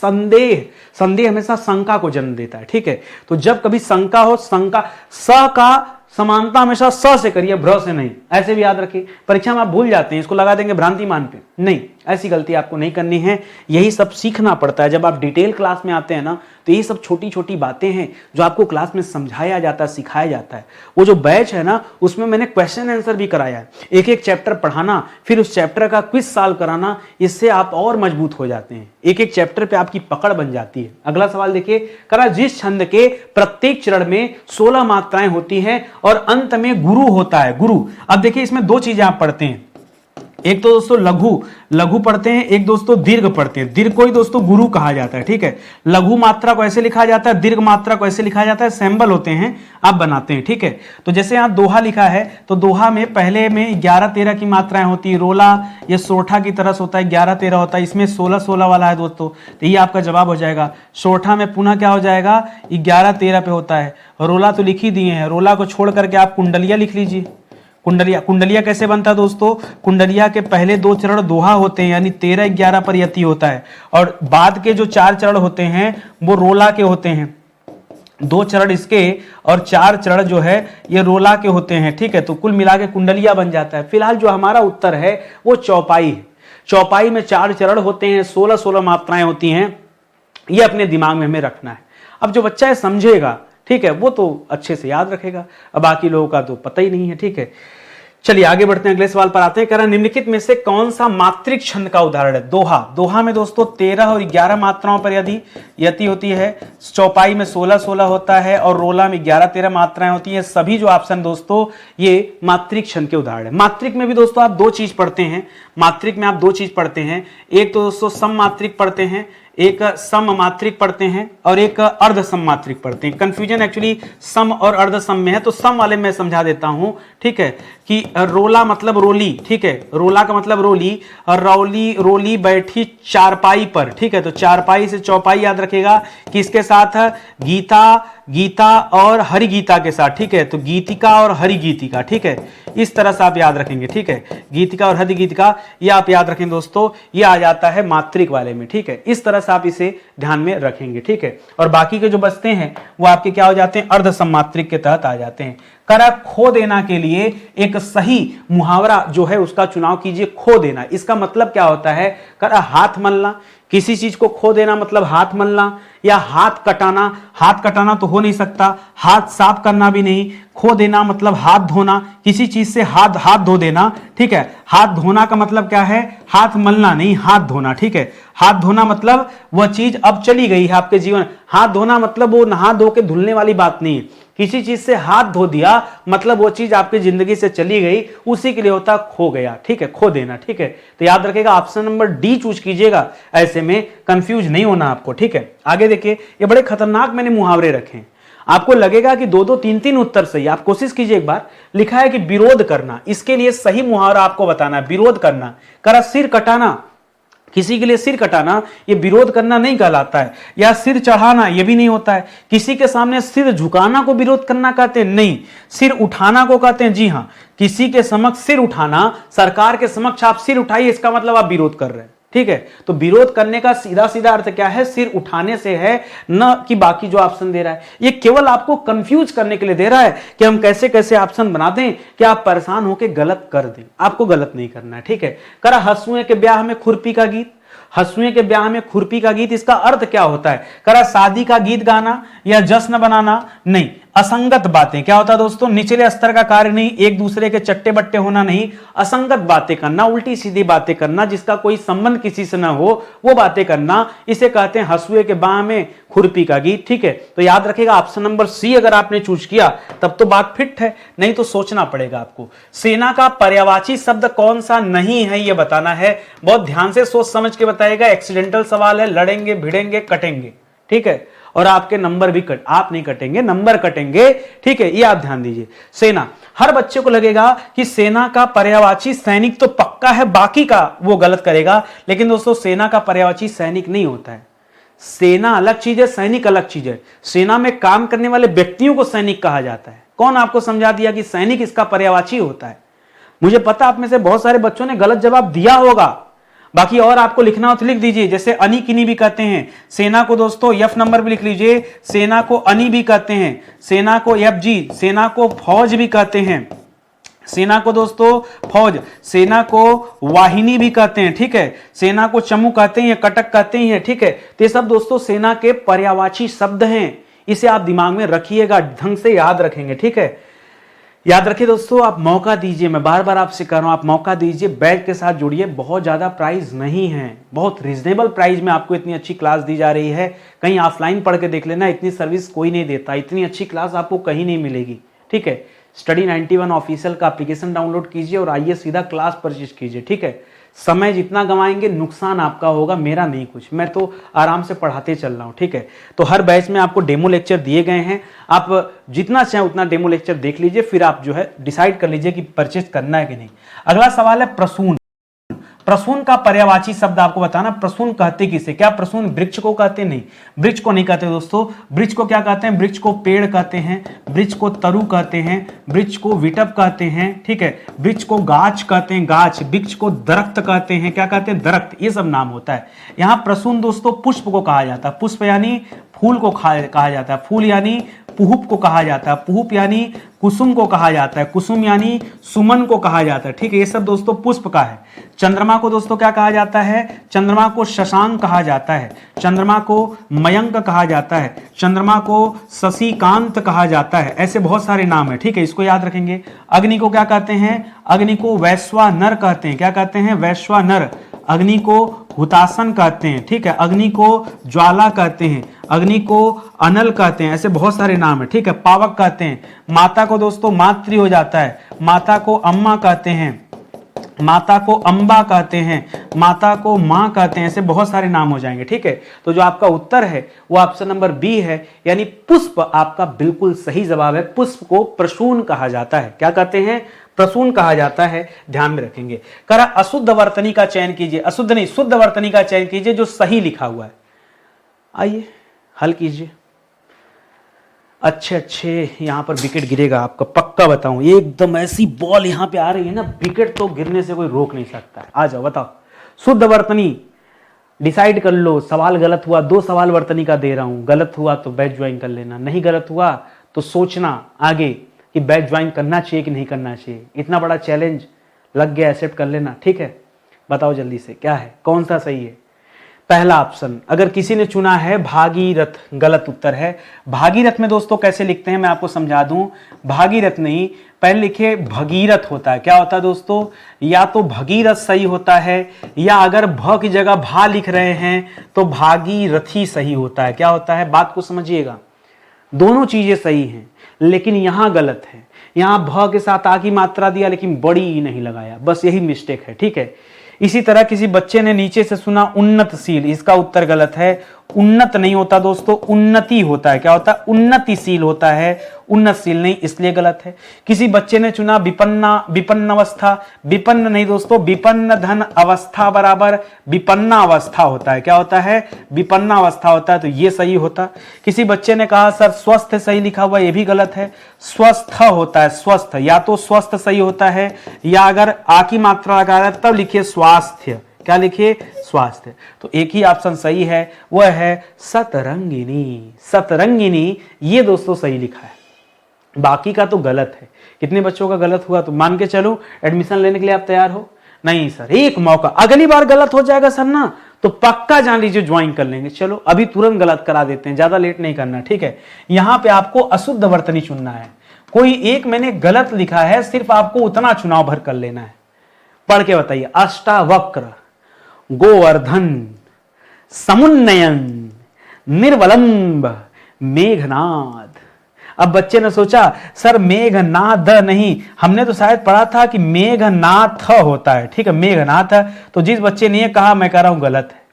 S1: संदेह हमेशा शंका को जन्म देता है, ठीक है। तो जब कभी शंका हो, शंका स का समानता हमेशा स से करिए, भ्र से नहीं, ऐसे भी याद रखिए। परीक्षा में आप भूल जाते हैं, इसको लगा देंगे भ्रांति मान पे, नहीं, ऐसी गलती आपको नहीं करनी है। यही सब सीखना पड़ता है जब आप डिटेल क्लास में आते हैं ना, तो यही सब छोटी छोटी बातें हैं जो आपको क्लास में समझाया जाता है, सिखाया जाता है। वो जो बैच है ना, उसमें मैंने क्वेश्चन आंसर भी कराया है। एक एक चैप्टर पढ़ाना, फिर उस चैप्टर का क्विज सॉल्व कराना, इससे आप और मजबूत हो जाते हैं। एक एक चैप्टर पे आपकी पकड़ बन जाती है। अगला सवाल देखिए, करा जिस छंद के प्रत्येक चरण में 16 मात्राएं होती हैं और अंत में गुरु होता है। गुरु, अब देखिए इसमें दो चीजें आप पढ़ते हैं, एक तो दोस्तों लघु पढ़ते हैं, एक दोस्तों दीर्घ पढ़ते हैं। दीर्घ को ही दोस्तों गुरु कहा जाता है, ठीक है। लघु मात्रा को ऐसे लिखा जाता है, दीर्घ मात्रा को ऐसे लिखा जाता है, सिंबल होते हैं, आप बनाते हैं, ठीक है। तो जैसे यहाँ दोहा लिखा है, तो दोहा में पहले में 11-13 की मात्राएं होती है। रोला ये सोठा की तरह होता है, 11-13 होता है, इसमें 16-16 वाला है दोस्तों, तो ये आपका जवाब हो जाएगा। सोठा में पुनः क्या हो जाएगा, 11-13 पे होता है। रोला तो लिख ही दिए हैं, रोला को छोड़ करके आप कुंडलिया लिख लीजिए। कुंडलिया कैसे बनता है दोस्तों, कुंडलिया के पहले 2 चरण दोहा होते हैं, यानी 13-11 पर यति होता है, और बाद के जो 4 चरण होते हैं वो रोला के होते हैं। 2 चरण इसके और 4 चरण जो है ये रोला के होते हैं, ठीक है। तो कुल मिला के कुंडलिया बन जाता है। फिलहाल जो हमारा उत्तर है वो चौपाई है। चौपाई में 4 चरण होते हैं, 16-16 मात्राएं होती हैं, ये अपने दिमाग में हमें रखना है। अब जो बच्चा है समझेगा, ठीक है, वो तो अच्छे से याद रखेगा, अब बाकी लोगों का तो पता ही नहीं है, ठीक है। चलिए आगे बढ़ते हैं, अगले सवाल पर आते हैं। कह रहा निम्नलिखित में से कौन सा मात्रिक छंद का उदाहरण है। दोहा, दोहा में दोस्तों 13 और 11 मात्राओं पर यदि यति होती है, चौपाई में 16-16 होता है और रोला में 11-13 मात्राएं होती हैं। सभी जो ऑप्शन दोस्तों ये मात्रिक छंद के उदाहरण है। मात्रिक में भी दोस्तों आप 2 चीज पढ़ते हैं, मात्रिक में आप 2 चीज पढ़ते हैं, एक तो दोस्तों सममात्रिक पढ़ते हैं, एक सम मात्रिक पढ़ते हैं और एक अर्ध सम मात्रिक पढ़ते हैं। कंफ्यूजन एक्चुअली सम और अर्ध सम में है, तो सम वाले में समझा देता हूं, ठीक है, कि रोला मतलब रोली, ठीक है, रोला का मतलब रोली, और रोली बैठी चारपाई पर, ठीक है। तो चारपाई से चौपाई याद रखेगा कि इसके साथ गीता और हरि गीता के साथ, ठीक है। तो गीतिका और हरि गीतिका, ठीक है, इस तरह से आप याद रखेंगे, ठीक है। गीतिका और हरि गीतिका ये आप याद रखें दोस्तों, ये आ जाता है मात्रिक वाले में, ठीक है। इस तरह से आप इसे ध्यान में रखेंगे, ठीक है। और बाकी के जो बचते हैं वो आपके क्या हो जाते हैं, अर्ध सम्मात्रिक के तहत आ जाते हैं। करा खो देना के लिए एक सही मुहावरा जो है उसका चुनाव कीजिए। खो देना, इसका मतलब क्या होता है। करा हाथ मलना, किसी चीज को खो देना मतलब हाथ मलना, या हाथ कटाना। हाथ कटाना तो हो नहीं सकता, हाथ साफ करना भी नहीं। खो देना मतलब हाथ धोना, किसी चीज से हाथ धो देना, ठीक है। हाथ धोना का मतलब क्या है, हाथ मलना नहीं, हाथ धोना, ठीक है। हाथ धोना मतलब वह चीज अब चली गई है आपके जीवन। हाथ धोना मतलब वो नहा धो के धुलने वाली बात नहीं है। किसी चीज से हाथ धो दिया मतलब वो चीज आपकी जिंदगी से चली गई, उसी के लिए होता खो गया, ठीक है, खो देना, ठीक है। तो याद रखेगा ऑप्शन नंबर डी चूज कीजिएगा, ऐसे में कंफ्यूज नहीं होना आपको, ठीक है। आगे देखिए, ये बड़े खतरनाक मैंने मुहावरे रखे हैं, आपको लगेगा कि 2-2 3-3 उत्तर सही। आप कोशिश कीजिए एक बार। लिखा है कि विरोध करना, इसके लिए सही मुहावरा आपको बताना है। विरोध करना, करा सिर कटाना, किसी के लिए सिर कटाना ये विरोध करना नहीं कहलाता है। या सिर चढ़ाना ये भी नहीं होता है। किसी के सामने सिर झुकाना को विरोध करना कहते हैं, नहीं। सिर उठाना को कहते हैं, जी हां। किसी के समक्ष सिर उठाना, सरकार के समक्ष आप सिर उठाइए, इसका मतलब आप विरोध कर रहे हैं, ठीक है। तो विरोध करने का सीधा सीधा अर्थ क्या है, सिर उठाने से है, न कि बाकी जो ऑप्शन दे रहा है। ये केवल आपको कंफ्यूज करने के लिए दे रहा है कि हम कैसे कैसे ऑप्शन बना दें कि आप परेशान होकर गलत कर दें। आपको गलत नहीं करना है, ठीक है। करा हंसुए के ब्याह में खुरपी का गीत। हंसुए के ब्याह में खुरपी का गीत, इसका अर्थ क्या होता है। करा शादी का गीत गाना या जश्न बनाना, नहीं। असंगत बातें, क्या होता है दोस्तों, निचले स्तर का कार्य नहीं, एक दूसरे के चट्टे बट्टे होना नहीं, असंगत बातें करना, उल्टी सीधी बातें करना, जिसका कोई संबंध किसी से ना हो, वो बातें करना, इसे कहते हैं हंसुए के ब्याह में खुरपी का गीत, ठीक है। तो याद रखिएगा ऑप्शन नंबर सी अगर आपने चूज किया तब तो बात फिट है, नहीं तो सोचना पड़ेगा आपको। सेना का पर्यायवाची शब्द कौन सा नहीं है ये बताना है। बहुत ध्यान से सोच समझ के बताएगा, एक्सीडेंटल सवाल है, लड़ेंगे भिड़ेंगे कटेंगे, ठीक है। और आपके नंबर भी आप नहीं कटेंगे, नंबर कटेंगे, ठीक है, ये आप ध्यान दीजिए। सेना, हर बच्चे को लगेगा कि सेना का पर्यायवाची सैनिक तो पक्का है, बाकी का वो गलत करेगा। लेकिन दोस्तों सेना का पर्यायवाची सैनिक नहीं होता है। सेना अलग चीज है, सैनिक अलग चीज है। सेना में काम करने वाले व्यक्तियों को सैनिक कहा जाता है। कौन आपको समझा दिया कि सैनिक इसका पर्यायवाची होता है। मुझे पता आप में से बहुत सारे बच्चों ने गलत जवाब दिया होगा, बाकी और आपको लिखना हो तो लिख दीजिए, जैसे अनि किनी भी कहते हैं सेना को दोस्तों, एफ नंबर भी लिख लीजिए, सेना को अनि भी कहते हैं, सेना को एफ जी, सेना को फौज भी कहते हैं, सेना को दोस्तों फौज, सेना को वाहिनी भी कहते हैं, ठीक है, सेना को चमू कहते हैं, कटक कहते हैं, ठीक है। तो ये सब दोस्तों सेना के पर्यायवाची शब्द हैं, इसे आप दिमाग में रखिएगा, ढंग से याद रखेंगे, ठीक है। याद रखिए दोस्तों, आप मौका दीजिए, मैं बार बार आपसे कह रहा हूं, आप मौका दीजिए, बैच के साथ जुड़िए, बहुत ज्यादा प्राइस नहीं है, बहुत रीजनेबल प्राइस में आपको इतनी अच्छी क्लास दी जा रही है। कहीं ऑफलाइन पढ़ के देख लेना, इतनी सर्विस कोई नहीं देता, इतनी अच्छी क्लास आपको कहीं नहीं मिलेगी, ठीक है। स्टडी 91 ऑफिशियल का एप्लीकेशन डाउनलोड कीजिए और आइए सीधा क्लास परचेज कीजिए, ठीक है। समय जितना गंवाएंगे नुकसान आपका होगा, मेरा नहीं कुछ, मैं तो आराम से पढ़ाते चल रहा हूं, ठीक है। तो हर बैच में आपको डेमो लेक्चर दिए गए हैं, आप जितना चाहें उतना डेमो लेक्चर देख लीजिए, फिर आप जो है डिसाइड कर लीजिए कि परचेज करना है कि नहीं। अगला सवाल है प्रसून। प्रसून का पर्यायवाची शब्द आपको बताना, प्रसून कहते किसे, क्या प्रसून वृक्ष को कहते? नहीं, वृक्ष को नहीं कहते दोस्तों। वृक्ष को क्या कहते हैं? वृक्ष को पेड़ कहते हैं, वृक्ष को तरु कहते हैं, वृक्ष को विटप कहते हैं, ठीक है, वृक्ष को गाछ कहते हैं, गाछ, वृक्ष को दरख्त कहते हैं, क्या कहते हैं? दरख्त, ये सब नाम होता है। यहाँ प्रसून दोस्तों पुष्प को कहा जाता है, पुष्प यानी फूल को कहा जाता है, फूल यानी पुहुप को कहा जाता है, पुहुप यानी कुसुम को कहा जाता है, कुसुम यानी सुमन को कहा जाता है, ठीक है। ये सब दोस्तों पुष्प का है। चंद्रमा को दोस्तों क्या कहा जाता है? चंद्रमा को शशांक कहा जाता है, चंद्रमा को मयंक कहा जाता है, चंद्रमा को शशिकांत कहा जाता है, ऐसे बहुत सारे नाम है, ठीक है, इसको याद रखेंगे। अग्नि को क्या कहते हैं? अग्नि को वैश्वानर कहते हैं, क्या कहते हैं? वैश्वानर। अग्नि को हुतासन कहते हैं, ठीक है, अग्नि को ज्वाला कहते हैं, अग्नि को अनल कहते हैं, ऐसे बहुत सारे नाम है, ठीक है। पावक कहते हैं। माता को दोस्तों मातृ हो जाता है, माता को अम्मा कहते हैं, माता को अंबा कहते हैं, माता को मां कहते हैं, ऐसे बहुत सारे नाम हो जाएंगे, ठीक है। तो जो आपका उत्तर है वो ऑप्शन नंबर बी है, यानी पुष्प आपका बिल्कुल सही जवाब है। पुष्प को प्रसून कहा जाता है, क्या कहते हैं? प्रसून कहा जाता है, ध्यान में रखेंगे। करा अशुद्ध वर्तनी का चयन कीजिए, अशुद्ध नहीं शुद्ध वर्तनी का चयन कीजिए जो सही लिखा हुआ है। आइए हल कीजिए। अच्छे यहां पर विकेट गिरेगा आपका, पक्का बताऊं, एकदम ऐसी बॉल यहां पे आ रही है ना, विकेट तो गिरने से कोई रोक नहीं सकता है। आ जाओ बताओ, शुद्ध वर्तनी डिसाइड कर लो। सवाल गलत हुआ, 2 सवाल वर्तनी का दे रहा हूं, गलत हुआ तो बैच ज्वाइन कर लेना, नहीं गलत हुआ तो सोचना आगे कि बैच ज्वाइन करना चाहिए कि नहीं करना चाहिए। इतना बड़ा चैलेंज लग गया, एक्सेप्ट कर लेना, ठीक है। बताओ जल्दी से क्या है, कौन सा सही है? पहला ऑप्शन, अगर किसी ने चुना है भागीरथ, गलत उत्तर है। भागीरथ में दोस्तों कैसे लिखते हैं मैं आपको समझा दूं। भागीरथ नहीं, पहले लिखे भगीरथ होता है। क्या होता है दोस्तों? या तो भगीरथ सही होता है, या अगर भ की जगह भा लिख रहे हैं तो भागीरथी सही होता है। क्या होता है, बात को समझिएगा, दोनों चीजें सही हैं, लेकिन यहां गलत है। यहां भ के साथ आ की मात्रा दिया लेकिन बड़ी नहीं लगाया, बस यही मिस्टेक है, ठीक है। इसी तरह किसी बच्चे ने नीचे से सुना उन्नतशील, इसका उत्तर गलत है। उन्नत नहीं होता दोस्तों, उन्नति होता है। क्या होता है? उन्नतिशील होता है, उन्नतशील नहीं, इसलिए गलत है। किसी बच्चे ने चुना विपन्न अवस्था, विपन्न नहीं दोस्तों, विपन्न धन अवस्था बराबर विपन्ना अवस्था होता है। क्या होता है? विपन्ना अवस्था होता है, तो ये सही होता। किसी बच्चे ने कहा सर स्वस्थ सही लिखा हुआ, ये भी गलत है, स्वस्थ होता है, स्वस्थ, या तो स्वस्थ सही होता है, या अगर आ की मात्रा लगा रहा है तब लिखिए स्वास्थ्य। क्या लिखिए? स्वास्थ्य। तो एक ही ऑप्शन सही है, वह है सतरंगिनी। सतरंगिनी ये दोस्तों सही लिखा है, बाकी का तो गलत है। कितने बच्चों का गलत हुआ? तो मान के चलो एडमिशन लेने के लिए आप तैयार हो? नहीं सर, एक मौका, अगली बार गलत हो जाएगा सर ना, तो पक्का जान लीजिए ज्वाइन कर लेंगे। चलो अभी तुरंत गलत करा देते हैं, ज्यादा लेट नहीं करना, ठीक है। यहां पे आपको अशुद्ध वर्तनी चुनना है। कोई एक मैंने गलत लिखा है, सिर्फ आपको उतना चुनाव भर कर लेना है। पढ़ के बताइए। अष्टावक्र, गोवर्धन, समुन्नयन, निर्वलंब, मेघनाद। अब बच्चे ने सोचा सर मेघनाद नहीं, हमने तो शायद पढ़ा था कि मेघनाथ होता है, ठीक है, मेघनाथ। तो जिस बच्चे ने ये कहा, मैं कह रहा हूं गलत है।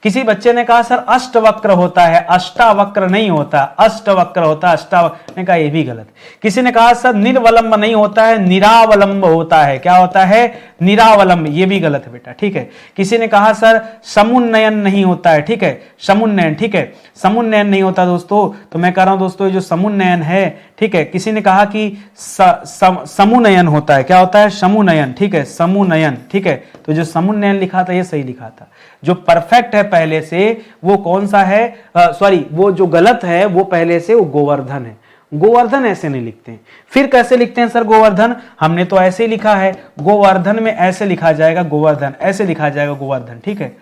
S1: किसी बच्चे ने कहा सर अष्टवक्र होता है, अष्टावक्र नहीं होता, अष्टवक्र होता है, अष्टावक्र ने कहा ये भी गलत। किसी ने कहा सर निरवलंब नहीं होता है, निरावलंब होता है। क्या होता है? निरावलंब। ये भी गलत है बेटा, ठीक है। किसी ने कहा सर समुन्नयन नहीं होता है, ठीक है, समुन्नयन, ठीक है, समुन्नयन नहीं होता दोस्तों। तो मैं कह रहा हूं दोस्तों ये जो समुन्नयन है, ठीक है। किसी ने कहा कि समुन्नयन होता है। क्या होता है? समुन्नयन, ठीक है, समुन्नयन, ठीक है। तो जो समुन्नयन लिखा था ये सही लिखा था। जो परफेक्ट है पहले से वो कौन सा है? सॉरी, वो जो गलत है वो पहले से वो गोवर्धन है। गोवर्धन ऐसे नहीं लिखते हैं। फिर कैसे लिखते हैं सर गोवर्धन? हमने तो ऐसे लिखा है, गोवर्धन में ऐसे लिखा जाएगा, गोवर्धन ऐसे लिखा जाएगा, गोवर्धन, ठीक है।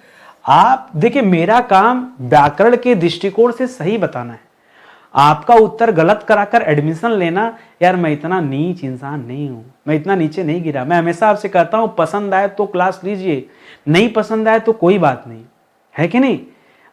S1: आप देखिए मेरा काम व्याकरण के दृष्टिकोण से सही बताना है, आपका उत्तर गलत कराकर एडमिशन लेना, यार मैं इतना नीच इंसान नहीं हूं, मैं इतना नीचे नहीं गिरा। मैं हमेशा आपसे कहता हूं पसंद आए तो क्लास लीजिए, नहीं पसंद आए तो कोई बात नहीं, है कि नहीं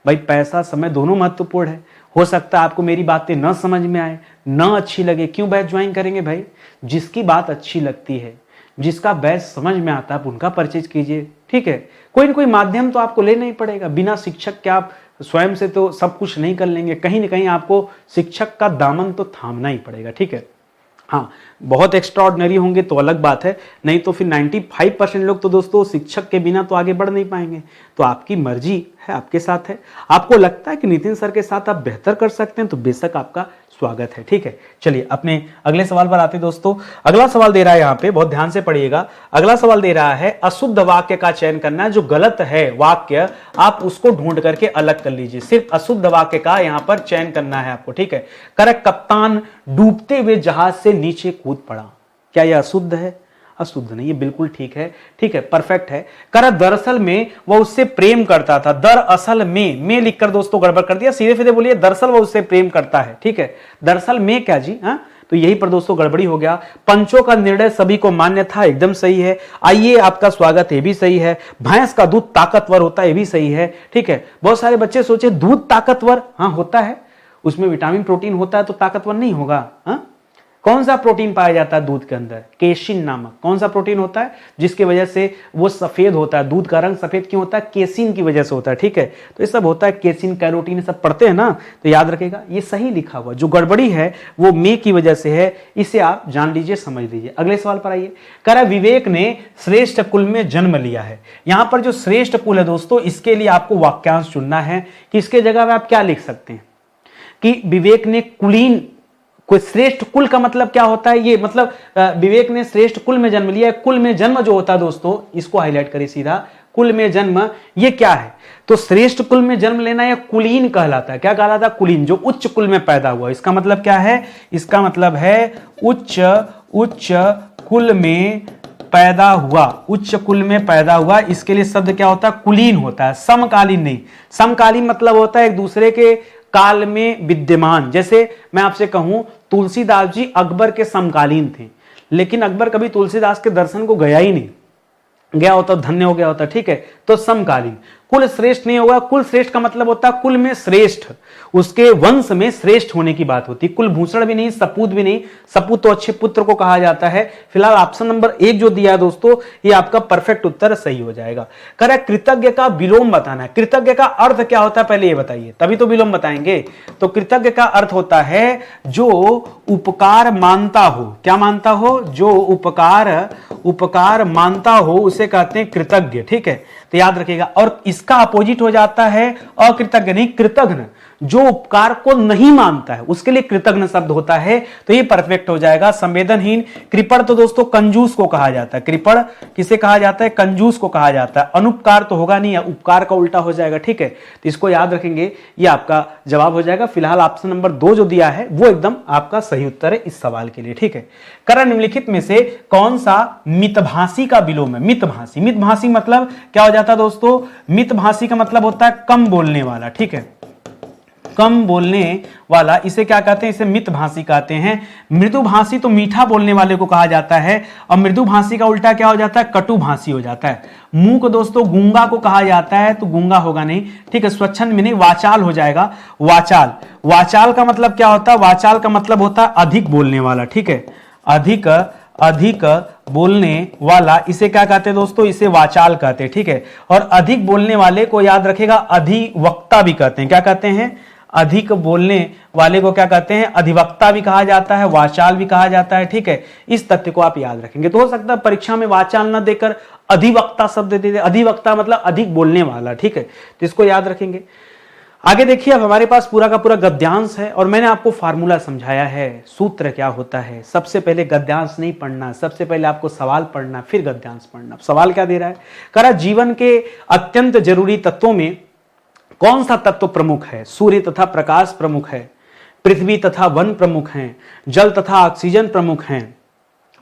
S1: भाई? पैसा समय दोनों महत्वपूर्ण है। हो सकता है आपको मेरी बातें न समझ में आए, न अच्छी लगे, क्यों बैच ज्वाइन करेंगे भाई? जिसकी बात अच्छी लगती है, जिसका बैच समझ में आता है, आप उनका परचेज कीजिए, ठीक है। कोई ना कोई माध्यम तो आपको लेना ही पड़ेगा। बिना शिक्षक के आप स्वयं से तो सब कुछ नहीं कर लेंगे, कहीं ना कहीं आपको शिक्षक का दामन तो थामना ही पड़ेगा, ठीक है। हाँ, बहुत एक्स्ट्राऑर्डिनरी होंगे तो अलग बात है, नहीं तो फिर 95% लोग तो दोस्तों शिक्षक के बिना तो आगे बढ़ नहीं पाएंगे। तो आपकी मर्जी है, आपके साथ है। आपको लगता है कि नितिन सर के साथ आप बेहतर कर सकते हैं तो बेशक आपका स्वागत है, ठीक है। चलिए अपने अगले सवाल पर आते हैं दोस्तों। अगला सवाल दे रहा है, यहाँ पे बहुत ध्यान से पढ़िएगा। अगला सवाल दे रहा है अशुद्ध वाक्य का चयन करना है। जो गलत है वाक्य आप उसको ढूंढ करके अलग कर लीजिए। सिर्फ अशुद्ध वाक्य का यहाँ पर चयन करना है आपको, ठीक है। करेक्ट, कप्तान डूबते हुए जहाज से नीचे कूद पड़ा। क्या यह अशुद्ध है? अशुद्ध नहीं, ये बिल्कुल ठीक है, ठीक है, परफेक्ट है। कर दरअसल में वह उससे प्रेम करता था। दरअसल में लिखकर दोस्तों गड़बड़ कर दिया, सीधे सीधे बोलिए दरअसल वह उससे प्रेम करता है, ठीक है। दरअसल में क्या जी? हाँ, तो यही पर दोस्तों गड़बड़ी हो गया। पंचों का निर्णय सभी को मान्य था, एकदम सही है। आइए आपका स्वागत, ये भी सही है। भैंस का दूध ताकतवर होता है, ये भी सही है, ठीक है। बहुत सारे बच्चे सोचे दूध ताकतवर, हाँ होता है, उसमें विटामिन प्रोटीन होता है तो ताकतवर नहीं होगा। हाँ, कौन सा प्रोटीन पाया जाता है दूध के अंदर? केसिन नामक कौन सा प्रोटीन होता है जिसकी वजह से वो सफेद होता है। दूध का रंग सफेद क्यों होता है? केसिन की वजह से होता है, ठीक है। तो ये सब होता है, केसिन, कैरोटीन सब पढ़ते हैं ना, तो याद रखेगा ये सही लिखा हुआ। जो गड़बड़ी है वो मे की वजह से है, इसे आप जान लीजिए, समझ लीजिए। अगले सवाल पर आइए। कह रहा विवेक ने श्रेष्ठ कुल में जन्म लिया है। यहां पर जो श्रेष्ठ कुल है दोस्तों, इसके लिए आपको वाक्यांश चुनना है कि इसके जगह में आप क्या लिख सकते हैं कि विवेक ने कुलीन, कोई श्रेष्ठ कुल का मतलब क्या होता है? ये मतलब विवेक ने श्रेष्ठ कुल में जन्म लिया है। कुल में जन्म जो होता है दोस्तों, इसको हाईलाइट करिए सीधा, कुल में जन्म ये क्या है? तो श्रेष्ठ कुल में जन्म लेना या कुलीन कहलाता है। क्या कहलाता है? कुलीन, जो उच्च कुल में पैदा हुआ। इसका मतलब क्या है? इसका मतलब है उच्च कुल में पैदा हुआ, उच्च कुल में पैदा हुआ। इसके लिए शब्द क्या होता है? कुलीन होता है, समकालीन नहीं। समकालीन मतलब होता है एक दूसरे के काल में विद्यमान। जैसे मैं आपसे कहूं तुलसीदास जी अकबर के समकालीन थे, लेकिन अकबर कभी तुलसीदास के दर्शन को गया ही नहीं, गया होता धन्य हो गया होता, ठीक है। तो समकालीन। कुल श्रेष्ठ नहीं होगा। कुल श्रेष्ठ का मतलब होता है कुल में श्रेष्ठ, उसके वंश में श्रेष्ठ होने की बात होती है। कुल भूषण भी नहीं, सपूत भी नहीं। सपूत तो अच्छे पुत्र को कहा जाता है। फिलहाल ऑप्शन नंबर 1 जो दिया है दोस्तों, ये आपका परफेक्ट उत्तर सही हो जाएगा। कह रहा है कृतज्ञ का विलोम बताना है। कृतज्ञ का अर्थ क्या होता है पहले ये बताइए, तभी तो विलोम बताएंगे। तो कृतज्ञ का अर्थ होता है जो उपकार मानता हो। क्या मानता हो? जो उपकार मानता हो उसे कहते हैं कृतज्ञ, ठीक है। तो याद रखिएगा। और इसका अपोजिट हो जाता है अकृतज्ञ, नहीं कृतज्ञ। जो उपकार को नहीं मानता है उसके लिए कृतज्ञ शब्द होता है। तो ये परफेक्ट हो जाएगा। संवेदनहीन। कृपण तो दोस्तों कंजूस को कहा जाता है। कृपण किसे कहा जाता है? कंजूस को कहा जाता है। अनुपकार तो होगा नहीं, उपकार का उल्टा हो जाएगा, ठीक है। तो इसको याद रखेंगे, ये आपका जवाब हो जाएगा। फिलहाल ऑप्शन नंबर 2 जो दिया है वो एकदम आपका सही उत्तर है इस सवाल के लिए, ठीक है। कह निम्नलिखित में से कौन सा मितभाषी का विलोम है? मितभाषी। मितभाषी मतलब क्या हो जाता है दोस्तों? मितभाषी का मतलब होता है कम बोलने वाला, ठीक है। कम बोलने वाला, इसे क्या कहते हैं? इसे मितभाषी कहते हैं। मृदुभाषी तो मीठा बोलने वाले को कहा जाता है, और मृदुभाषी का उल्टा क्या हो जाता है? कटुभाषी हो जाता है। मूक दोस्तों गूंगा को कहा जाता है, तो गूंगा होगा नहीं, ठीक है। स्वच्छंद में नहीं, वाचाल हो जाएगा। वाचाल। वाचाल का मतलब क्या होता है? वाचाल का मतलब होता है अधिक बोलने वाला, ठीक है। अधिक बोलने वाला इसे क्या कहते हैं दोस्तों, इसे वाचाल कहते हैं, ठीक है। और अधिक बोलने वाले को याद रखेगा अधिवक्ता भी कहते हैं। क्या कहते हैं, अधिक बोलने वाले को क्या कहते हैं, अधिवक्ता भी कहा जाता है, वाचाल भी कहा जाता है, ठीक है। इस तथ्य को आप याद रखेंगे। तो हो सकता है परीक्षा में वाचाल न देकर अधिवक्ता शब्द दे दे, अधिवक्ता मतलब अधिक बोलने वाला, ठीक है। तो इसको याद रखेंगे। आगे देखिए, अब हमारे पास पूरा का पूरा गद्यांश है और मैंने आपको फार्मूला समझाया है, सूत्र क्या होता है। सबसे पहले गद्यांश नहीं पढ़ना, सबसे पहले आपको सवाल पढ़ना, फिर गद्यांश पढ़ना। सवाल क्या दे रहा है, कह रहा जीवन के अत्यंत जरूरी तत्वों में कौन सा तत्व प्रमुख है। सूर्य तथा प्रकाश प्रमुख है, पृथ्वी तथा वन प्रमुख हैं, जल तथा ऑक्सीजन प्रमुख हैं,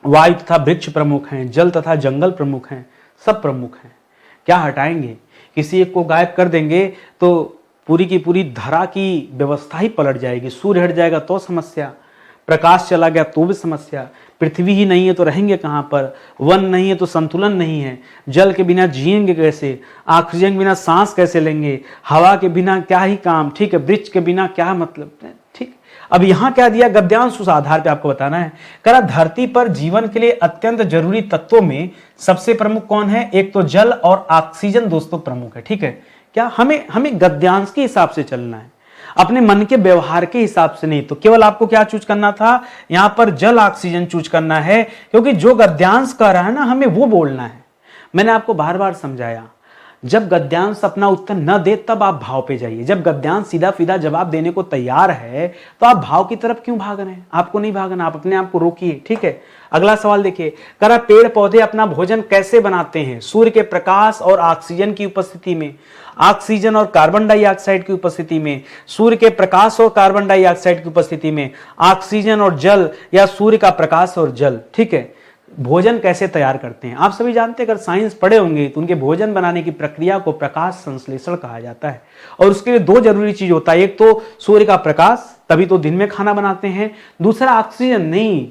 S1: वायु तथा वृक्ष प्रमुख हैं, जल तथा जंगल प्रमुख हैं, सब प्रमुख हैं। क्या हटाएंगे, किसी एक को गायब कर देंगे तो पूरी की पूरी धरा की व्यवस्था ही पलट जाएगी। सूर्य हट जाएगा तो समस्या, प्रकाश चला गया तो भी समस्या, पृथ्वी ही नहीं है तो रहेंगे कहाँ पर, वन नहीं है तो संतुलन नहीं है, जल के बिना जिएंगे कैसे, ऑक्सीजन के बिना सांस कैसे लेंगे, हवा के बिना क्या ही काम, ठीक है, वृक्ष के बिना क्या मतलब, ठीक। अब यहाँ क्या दिया, गद्यांश उस आधार पे आपको बताना है। करा धरती पर जीवन के लिए अत्यंत जरूरी तत्वों में सबसे प्रमुख कौन है, एक तो जल और ऑक्सीजन दोस्तों प्रमुख है, ठीक है। क्या हमें गद्यांश के हिसाब से चलना है, अपने मन के व्यवहार के हिसाब से नहीं। तो केवल आपको क्या चूज करना था, यहां पर जल ऑक्सीजन चूज करना है, क्योंकि जो गद्यांश कर रहा है ना हमें वो बोलना है। मैंने आपको बार बार समझाया, जब गद्यांश अपना उत्तर न दे तब आप भाव पे जाइए। जब गद्यांश सीधा सीधा जवाब देने को तैयार है तो आप भाव की तरफ क्यों भाग रहे हैं, आपको नहीं भागना, आप अपने आप को रोकिए, ठीक है। अगला सवाल देखिए, करा पेड़ पौधे अपना भोजन कैसे बनाते हैं। सूर्य के प्रकाश और ऑक्सीजन की उपस्थिति में, ऑक्सीजन और कार्बन डाइऑक्साइड की उपस्थिति में, सूर्य के प्रकाश और कार्बन डाइऑक्साइड की उपस्थिति में, ऑक्सीजन और जल या सूर्य का प्रकाश और जल, ठीक है। भोजन कैसे तैयार करते हैं, आप सभी जानते हैं, अगर साइंस पढ़े होंगे तो उनके भोजन बनाने की प्रक्रिया को प्रकाश संश्लेषण कहा जाता है। और उसके लिए दो जरूरी चीज होता है, एक तो सूर्य का प्रकाश, तभी तो दिन में खाना बनाते हैं, दूसरा ऑक्सीजन नहीं,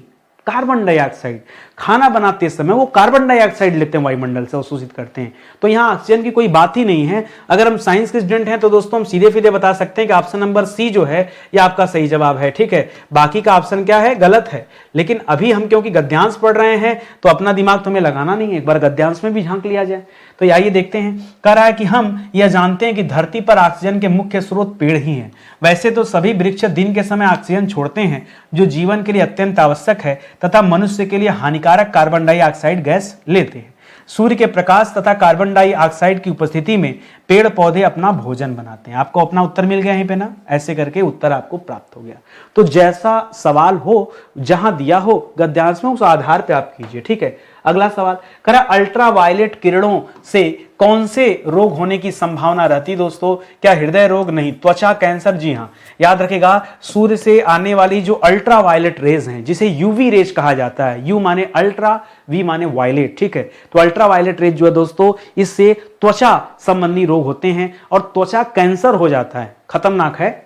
S1: कार्बन डाइऑक्साइड। खाना बनाते समय वो कार्बन डाइऑक्साइड लेते हैं वायुमंडल से, अवशोषित करते हैं। तो यहाँ ऑक्सीजन की कोई बात ही नहीं है। अगर हम साइंस के स्टूडेंट हैं तो दोस्तों हम सीधे सीधे बता सकते हैं कि ऑप्शन नंबर सी जो है ये आपका सही जवाब है, ठीक है। बाकी का ऑप्शन क्या है, गलत है। लेकिन अभी हम क्योंकि गद्यांश पढ़ रहे हैं तो अपना दिमाग तो हमें लगाना नहीं है, एक बार गद्यांश में भी झांक लिया जाए। तो आइए देखते हैं, कह रहा है कि हम यह जानते हैं कि धरती पर ऑक्सीजन के मुख्य स्रोत पेड़ ही हैं। वैसे तो सभी वृक्ष दिन के समय ऑक्सीजन छोड़ते हैं जो जीवन के लिए अत्यंत आवश्यक है तथा मनुष्य के लिए हानिकारक कार्बन डाइऑक्साइड गैस लेते हैं। सूर्य के प्रकाश तथा कार्बन डाइऑक्साइड की उपस्थिति में पेड़ पौधे अपना भोजन बनाते हैं। आपको अपना उत्तर मिल गया यहीं पे ना, ऐसे करके उत्तर आपको प्राप्त हो गया। तो जैसा सवाल हो, जहां दिया हो गद्यांश में, उस आधार पे आप कीजिए, ठीक है। अगला सवाल, करा अल्ट्रावायलेट किरणों से कौन से रोग होने की संभावना रहती है दोस्तों। क्या हृदय रोग, नहीं। त्वचा कैंसर, जी हाँ। याद रखेगा, सूर्य से आने वाली जो अल्ट्रावायलेट रेज हैं, जिसे यूवी रेज कहा जाता है, यू माने अल्ट्रा, वी माने वायलेट, ठीक है। तो अल्ट्रावायलेट रेज जो है दोस्तों, इससे त्वचा संबंधी रोग होते हैं और त्वचा कैंसर हो जाता है, खतरनाक है।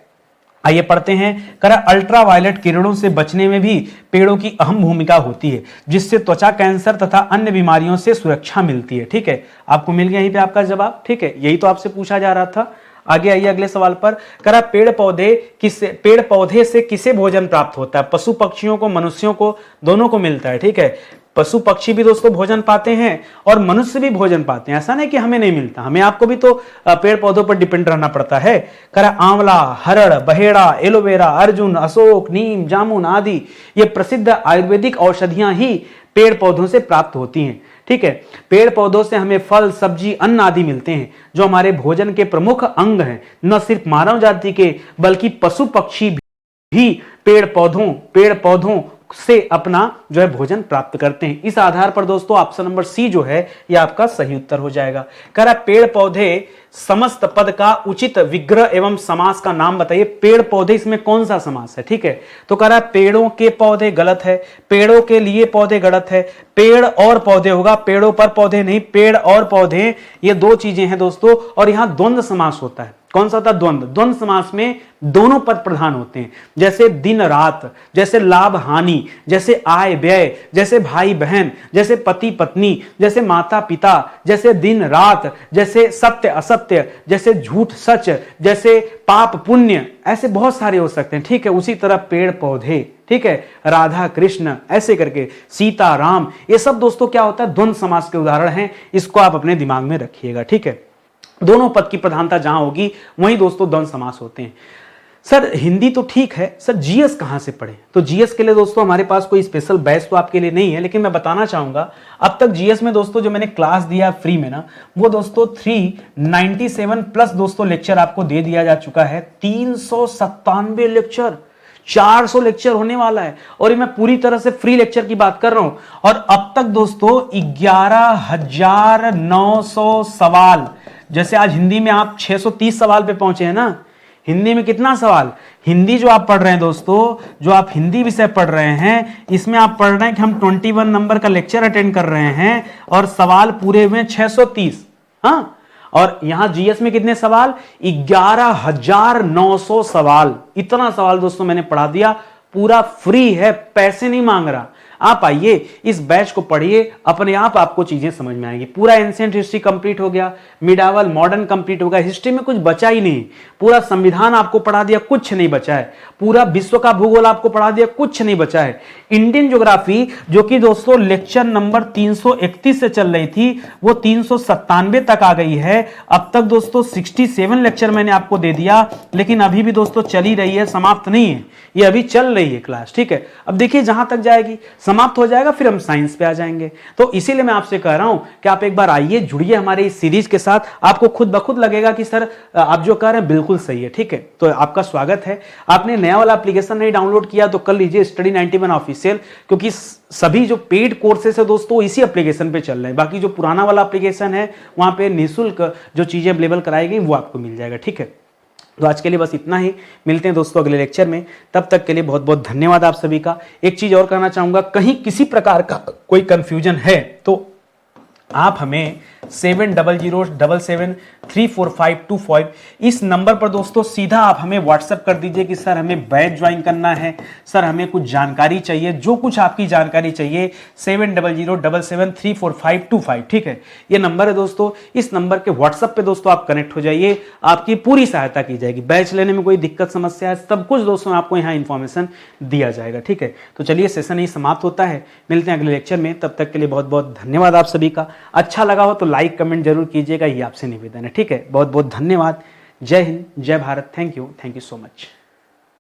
S1: आइए पढ़ते हैं, करा अल्ट्रावायलेट किरणों से बचने में भी पेड़ों की अहम भूमिका होती है, जिससे त्वचा कैंसर तथा अन्य बीमारियों से सुरक्षा मिलती है, ठीक है। आपको मिल गया यहीं पे आपका जवाब, ठीक है। यही तो आपसे पूछा जा रहा था। आगे आइए अगले सवाल पर, करा पेड़ पौधे से किसे भोजन प्राप्त होता है। पशु पक्षियों को, मनुष्यों को, दोनों को मिलता है, ठीक है। पशु पक्षी भी दोस्तों भोजन पाते हैं और मनुष्य भी भोजन पाते हैं, ऐसा नहीं कि हमें नहीं मिलता, हमें आपको भी तो पेड़ पौधों पर डिपेंड रहना पड़ता है। करा आंवला, हरड़, बहेड़ा, एलोवेरा, अर्जुन, अशोक, नीम, जामुन आदि ये प्रसिद्ध आयुर्वेदिक औषधियां ही पेड़ पौधों से प्राप्त होती हैं, ठीक है। पेड़ पौधों से हमें फल, सब्जी, अन्न आदि मिलते हैं जो हमारे भोजन के प्रमुख अंग हैं। न सिर्फ मानव जाति के बल्कि पशु पक्षी भी पेड़ पौधों से अपना जो है भोजन प्राप्त करते हैं। इस आधार पर दोस्तों ऑप्शन नंबर सी जो है ये आपका सही उत्तर हो जाएगा। कह रहा पेड़ पौधे समस्त पद का उचित विग्रह एवं समास का नाम बताइए। पेड़ पौधे, इसमें कौन सा समास है, ठीक है। तो कह रहा पेड़ों के पौधे, गलत है। पेड़ों के लिए पौधे, गलत है। पेड़ और पौधे होगा, पेड़ों पर पौधे नहीं, पेड़ और पौधे, ये दो चीजें हैं दोस्तों। और यहां द्वंद्व समास होता है, कौन सा होता है, द्वंद्व। द्वंद्व समास में दोनों पद प्रधान होते हैं, जैसे दिन रात, जैसे लाभ हानि, जैसे आय व्यय, जैसे भाई बहन, जैसे पति पत्नी, जैसे माता पिता, जैसे दिन रात, जैसे सत्य असत्य, जैसे झूठ सच, जैसे पाप पुण्य, ऐसे बहुत सारे हो सकते हैं, ठीक है। उसी तरह पेड़ पौधे, ठीक है, राधा कृष्ण ऐसे करके, सीता राम, ये सब दोस्तों क्या होता है, द्वंद्व समास के उदाहरण हैं। इसको आप अपने दिमाग में रखिएगा, ठीक है। दोनों पद की प्रधानता जहां होगी वहीं दोस्तों द्वंद्व समास होते हैं। सर हिंदी तो ठीक है, सर जीएस कहां से पढ़े? तो जीएस के लिए दोस्तों हमारे पास कोई स्पेशल बैच तो आपके लिए नहीं है, लेकिन मैं बताना चाहूंगा अब तक जीएस में दोस्तों जो मैंने क्लास दिया फ्री में ना, वो दोस्तों 397 प्लस दोस्तों लेक्चर आपको दे दिया जा चुका है। 397 लेक्चर, 400 लेक्चर होने वाला है, और ये मैं पूरी तरह से फ्री लेक्चर की बात कर रहा हूं। और अब तक दोस्तों 11,900 सवाल, जैसे आज हिंदी में आप 630 सवाल पे पहुंचे हैं ना, हिंदी में कितना सवाल, हिंदी जो आप पढ़ रहे हैं दोस्तों, जो आप हिंदी विषय पढ़ रहे हैं, इसमें आप पढ़ रहे हैं कि हम 21 नंबर का लेक्चर अटेंड कर रहे हैं और सवाल पूरे हुए 630। हाँ, और यहां जीएस में कितने सवाल, 11,900 सवाल। इतना सवाल दोस्तों मैंने पढ़ा दिया, पूरा फ्री है, पैसे नहीं मांग रहा। आप आइए, इस बैच को पढ़िए, अपने आप आपको चीजें समझ में आएंगी। पूरा एंशिएंट हिस्ट्री कंप्लीट हो गया, मिडावल मॉडर्न कंप्लीट हो गया, हिस्ट्री में कुछ बचा ही नहीं। पूरा संविधान आपको पढ़ा दिया, कुछ नहीं बचा है। पूरा विश्व का भूगोल आपको पढ़ा दिया, कुछ नहीं बचा है। इंडियन ज्योग्राफी जो कि दोस्तों लेक्चर नंबर 331 से चल रही थी, वो 397 तक आ गई है। अब तक दोस्तों 67 लेक्चर मैंने आपको दे दिया, लेकिन अभी भी दोस्तों चली रही है, समाप्त नहीं है, ये अभी चल रही है क्लास, ठीक है। अब देखिए जहां तक जाएगी, समाप्त हो जाएगा, फिर हम साइंस पे आ जाएंगे। तो इसीलिए मैं आपसे कह रहा हूं कि आप एक बार आइए, जुड़िए हमारे इस सीरीज के साथ। आपको खुद ब खुद लगेगा कि सर आप जो कह रहे हैं बिल्कुल सही है, ठीक है। तो आपका स्वागत है। आपने नया वाला एप्लीकेशन नहीं डाउनलोड किया तो कर लीजिए, स्टडी 91 ऑफिशियल, क्योंकि सभी जो पेड कोर्सेस है दोस्तों इसी एप्लीकेशन पे चल रहे हैं। बाकी जो पुराना वाला एप्लीकेशन है वहां पे निःशुल्क जो चीजें अवेलेबल कराई गई वो आपको मिल जाएगा, ठीक है। तो आज के लिए बस इतना ही, मिलते हैं दोस्तों अगले लेक्चर में। तब तक के लिए बहुत बहुत धन्यवाद आप सभी का। एक चीज और कहना चाहूंगा, कहीं किसी प्रकार का कोई कंफ्यूजन है तो आप हमें 7007734525 इस नंबर पर दोस्तों सीधा आप हमें व्हाट्सएप कर दीजिए कि सर हमें बैच ज्वाइन करना है, सर हमें कुछ जानकारी चाहिए, जो कुछ आपकी जानकारी चाहिए 7007734525, ठीक है। ये नंबर है दोस्तों, इस नंबर के व्हाट्सएप पे दोस्तों आप कनेक्ट हो जाइए, आपकी पूरी सहायता की जाएगी। बैच लेने में कोई दिक्कत समस्या है, सब कुछ दोस्तों आपको यहाँ इंफॉर्मेशन दिया जाएगा, ठीक है। तो चलिए सेशन ही समाप्त होता है, मिलते हैं अगले लेक्चर में। तब तक के लिए बहुत बहुत धन्यवाद आप सभी का। अच्छा लगा हो तो लाइक कमेंट जरूर कीजिएगा, ये आपसे निवेदन है, ठीक है। बहुत बहुत धन्यवाद। जय हिंद, जय Bharat. Thank you so much.